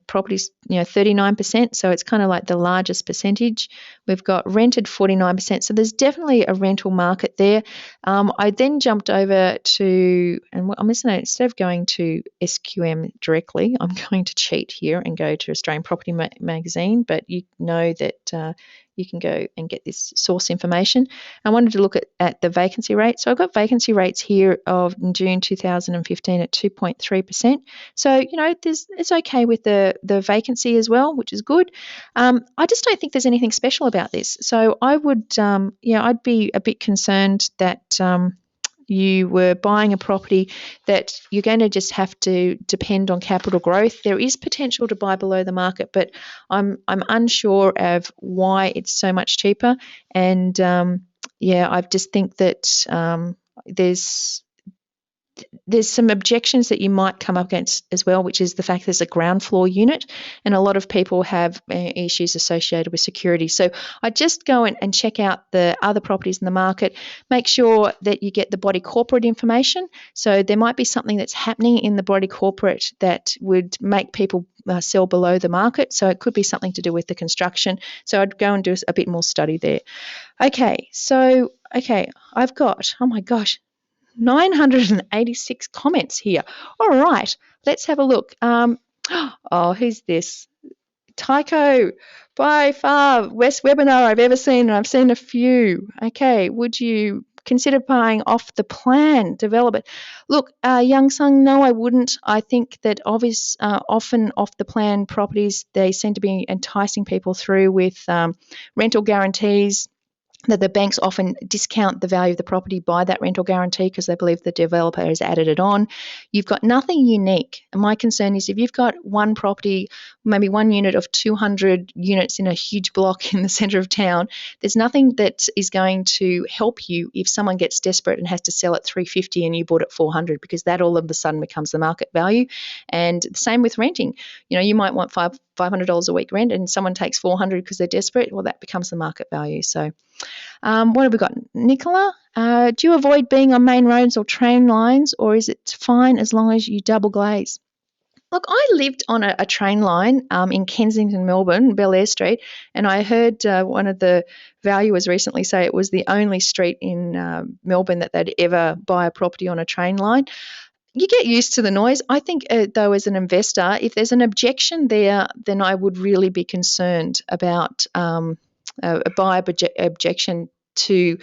Speaker 1: properties, 39%, so it's kind of like the largest percentage. We've got rented 49%, so there's definitely a rental market there. I then jumped over to, and I'm just going to, instead of going to SQM directly, I'm going to cheat here and go to Australian Property Magazine, but you know that you can go and get this source information. I wanted to look at the vacancy rate. So I've got vacancy rates here of June 2015 at 2.3%. So, it's okay with the vacancy as well, which is good. I just don't think there's anything special about this. So I would, I'd be a bit concerned that you were buying a property that you're going to just have to depend on capital growth. There is potential to buy below the market, but I'm unsure of why it's so much cheaper. And I just think that there's some objections that you might come up against as well, which is the fact there's a ground floor unit, and a lot of people have issues associated with security. So I just go and check out the other properties in the market, make sure that you get the body corporate information. So there might be something that's happening in the body corporate that would make people sell below the market. So it could be something to do with the construction. So I'd go and do a bit more study there. Okay, I've got, oh my gosh, 986 comments here. All right, let's have a look. Oh, who's this? Tycho, by far best webinar I've ever seen, and I've seen a few. Okay, would you consider buying off the plan, develop it? Look, Young Sung, no, I wouldn't. I think that often off the plan properties, they seem to be enticing people through with rental guarantees, that the banks often discount the value of the property by that rental guarantee because they believe the developer has added it on. You've got nothing unique. And my concern is if you've got one property, maybe one unit of 200 units in a huge block in the centre of town, there's nothing that is going to help you if someone gets desperate and has to sell at 350 and you bought at 400, because that all of a sudden becomes the market value. And the same with renting. You know, you might want $500 a week rent and someone takes 400 because they're desperate. Well, that becomes the market value. So what have we got? Nicola, do you avoid being on main roads or train lines, or is it fine as long as you double glaze? Look, I lived on a train line in Kensington, Melbourne, Bel-Air Street, and I heard one of the valuers recently say it was the only street in Melbourne that they'd ever buy a property on a train line. You get used to the noise. I think, though, as an investor, if there's an objection there, then I would really be concerned about a buyer objection to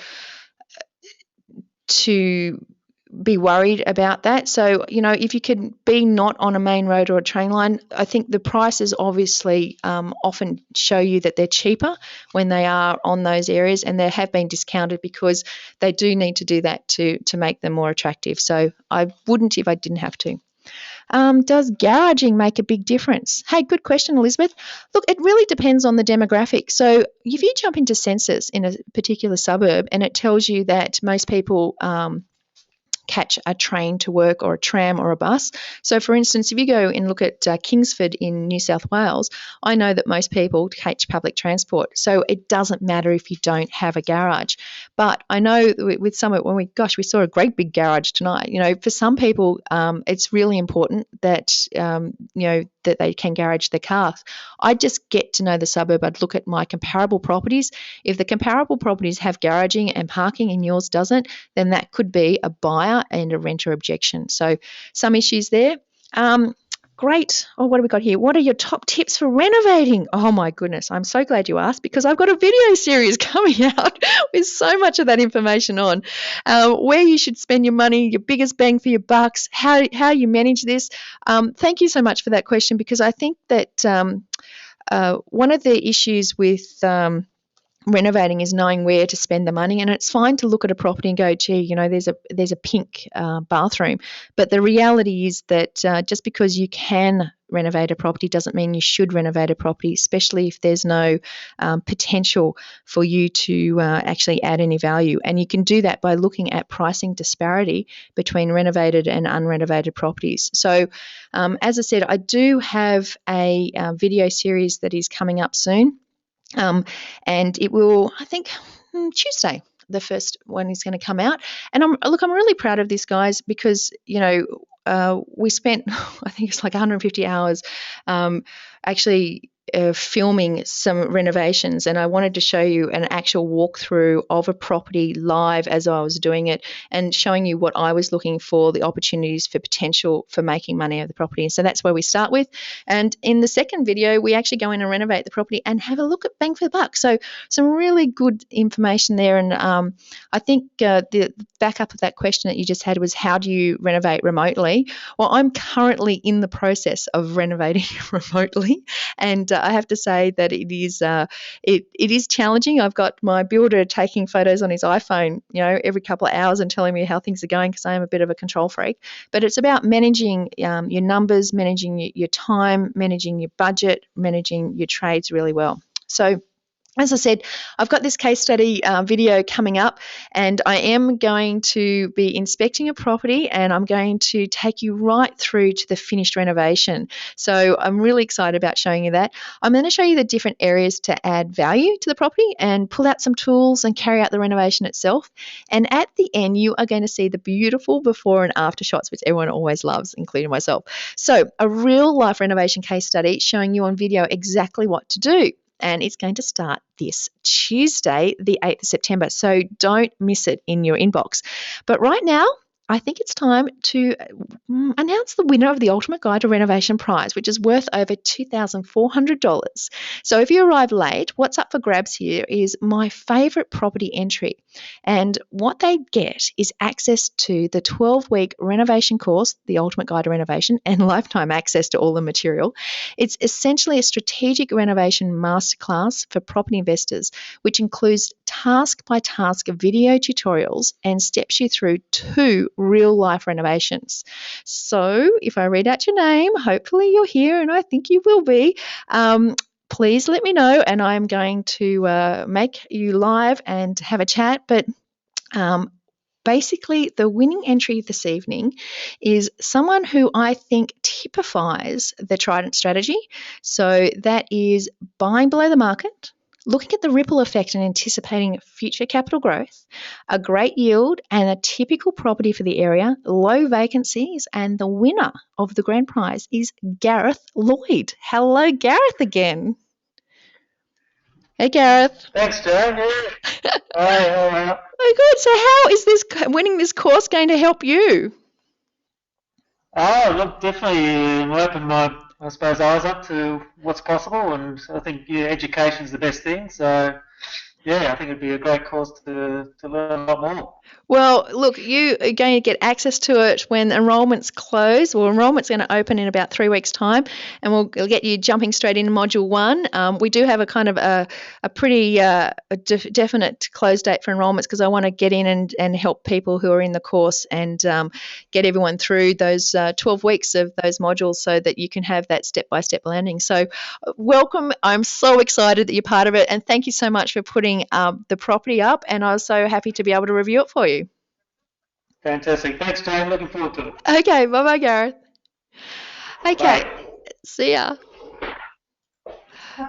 Speaker 1: be worried about that. So, you know, if you can be not on a main road or a train line, I think the prices obviously often show you that they're cheaper when they are on those areas, and they have been discounted because they do need to do that to make them more attractive. So I wouldn't if I didn't have to. Does garaging make a big difference? Hey, good question, Elizabeth. Look, it really depends on the demographic. So if you jump into census in a particular suburb and it tells you that most people catch a train to work or a tram or a bus. So, for instance, if you go and look at Kingsford in New South Wales, I know that most people catch public transport. So it doesn't matter if you don't have a garage. But I know with some, when we saw a great big garage tonight. You know, for some people, it's really important that that they can garage their cars. I just get to know the suburb. I'd look at my comparable properties. If the comparable properties have garaging and parking and yours doesn't, then that could be a buyer and a renter objection. So some issues there. Great. Oh, what have we got here? What are your top tips for renovating? Oh, my goodness. I'm so glad you asked, because I've got a video series coming out with so much of that information on where you should spend your money, your biggest bang for your bucks, how you manage this. Thank you so much for that question, because I think that one of the issues with renovating is knowing where to spend the money. And it's fine to look at a property and go, gee, you know, there's a pink bathroom. But the reality is that just because you can renovate a property doesn't mean you should renovate a property, especially if there's no potential for you to actually add any value. And you can do that by looking at pricing disparity between renovated and unrenovated properties. So as I said, I do have a video series that is coming up soon. And it will, I think, Tuesday, the first one is going to come out. And I'm really proud of this, guys, because, you know, we spent, I think it's like 150 hours actually filming some renovations, and I wanted to show you an actual walkthrough of a property live as I was doing it, and showing you what I was looking for, the opportunities for potential for making money out of the property. And so that's where we start with. And in the second video, we actually go in and renovate the property and have a look at bang for the buck. So some really good information there. And I think the backup of that question that you just had was, how do you renovate remotely? Well, I'm currently in the process of renovating remotely, and I have to say that it is challenging. I've got my builder taking photos on his iPhone, you know, every couple of hours and telling me how things are going, because I am a bit of a control freak. But it's about managing your numbers, managing your time, managing your budget, managing your trades really well. So as I said, I've got this case study video coming up, and I am going to be inspecting a property, and I'm going to take you right through to the finished renovation. So I'm really excited about showing you that. I'm going to show you the different areas to add value to the property and pull out some tools and carry out the renovation itself. And at the end, you are going to see the beautiful before and after shots, which everyone always loves, including myself. So a real life renovation case study showing you on video exactly what to do. And it's going to start this Tuesday, the 8th of September. So don't miss it in your inbox. But right now, I think it's time to announce the winner of the Ultimate Guide to Renovation prize, which is worth over $2,400. So if you arrive late, what's up for grabs here is my favourite property entry. And what they get is access to the 12-week renovation course, the Ultimate Guide to Renovation, and lifetime access to all the material. It's essentially a strategic renovation masterclass for property investors, which includes task-by-task video tutorials and steps you through 2 real-life renovations. So if I read out your name, hopefully you're here, and I think you will be. Please let me know, and I'm going to make you live and have a chat. But basically, the winning entry this evening is someone who I think typifies the Trident strategy. So that is buying below the market, looking at the ripple effect and anticipating future capital growth, a great yield and a typical property for the area, low vacancies, and the winner of the grand prize is Gareth Lloyd. Hello, Gareth again. Hey, Gareth.
Speaker 4: Thanks, Joan. Yeah. Hi.
Speaker 1: Oh, good. So how is this winning this course going to help you?
Speaker 4: Oh, look, definitely opened my, I suppose, eyes up to what's possible, and I think education's the best thing. So, yeah, I think it'd be a great course to learn a lot more.
Speaker 1: Well, look, you are going to get access to it when enrolments close. Well, enrolment's going to open in about 3 weeks' time, and we'll get you jumping straight into Module 1. We do have a kind of a pretty definite close date for enrolments because I want to get in and help people who are in the course and get everyone through those 12 weeks of those modules so that you can have that step-by-step landing. So welcome. I'm so excited that you're part of it, and thank you so much for putting the property up, and I was so happy to be able to review it for you.
Speaker 4: Fantastic. Thanks, Jane. Looking forward to it.
Speaker 1: Okay, bye-bye, Gareth. Okay,
Speaker 4: Bye.
Speaker 1: see ya.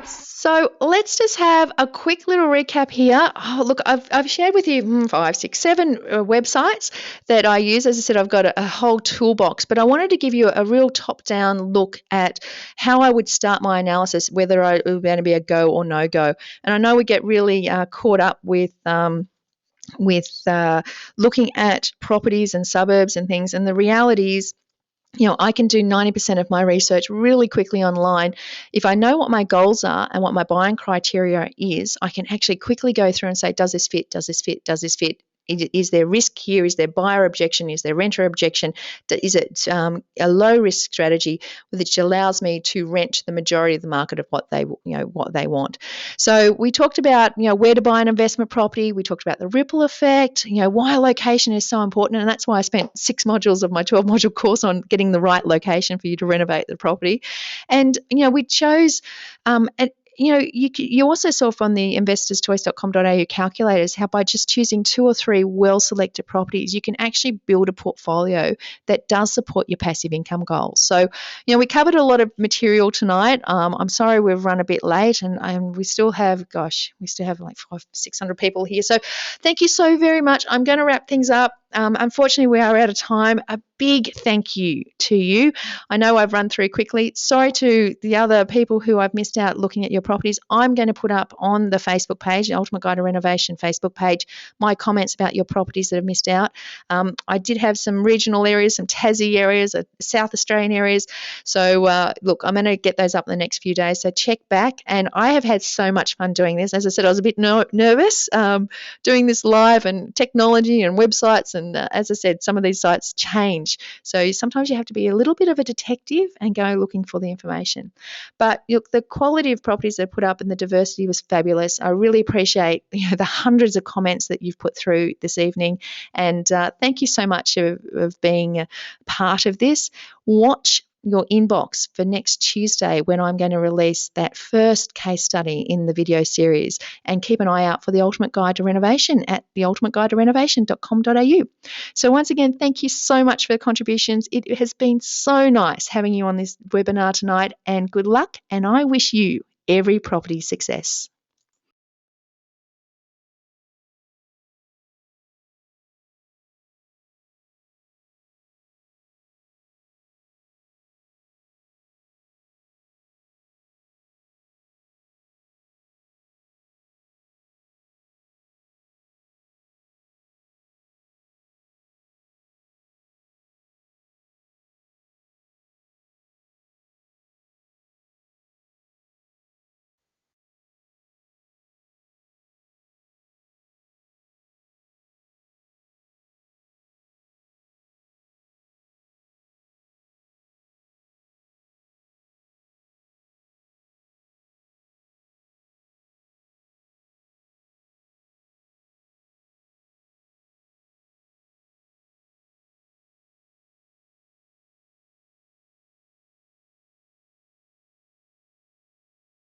Speaker 1: So let's just have a quick little recap here. Oh, look, I've shared with you 5, 6, 7 websites that I use. As I said, I've got a whole toolbox, but I wanted to give you a real top-down look at how I would start my analysis, whether it was going to be a go or no go. And I know we get really caught up with looking at properties and suburbs and things, and the reality is, I can do 90% of my research really quickly online. If I know what my goals are and what my buying criteria is, I can actually quickly go through and say, does this fit? Does this fit? Does this fit? Is there risk here? Is there buyer objection? Is there renter objection? Is it a low risk strategy which allows me to rent the majority of the market of what they want? So we talked about where to buy an investment property. We talked about the ripple effect. Why location is so important, and that's why I spent 6 modules of my 12 module course on getting the right location for you to renovate the property. And we chose you also saw from the investorschoice.com.au calculators how by just choosing 2 or 3 well-selected properties, you can actually build a portfolio that does support your passive income goals. So, we covered a lot of material tonight. I'm sorry we've run a bit late, and we still have like 500-600 people here. So thank you so very much. I'm going to wrap things up. Unfortunately, we are out of time. A big thank you to you. I know I've run through quickly. Sorry to the other people who I've missed out looking at your properties. I'm going to put up on the Facebook page, the Ultimate Guide to Renovation Facebook page, my comments about your properties that have missed out. I did have some regional areas, some Tassie areas, South Australian areas. So, look, I'm going to get those up in the next few days. So check back. And I have had so much fun doing this. As I said, I was a bit nervous doing this live, and technology and websites. And as I said, some of these sites change. So sometimes you have to be a little bit of a detective and go looking for the information. But look, the quality of properties that are put up and the diversity was fabulous. I really appreciate the hundreds of comments that you've put through this evening. And thank you so much of being a part of this. Watch your inbox for next Tuesday when I'm going to release that first case study in the video series, and keep an eye out for the Ultimate Guide to Renovation at theultimateguidetorenovation.com.au. So once again, thank you so much for the contributions. It has been so nice having you on this webinar tonight, and good luck, and I wish you every property success.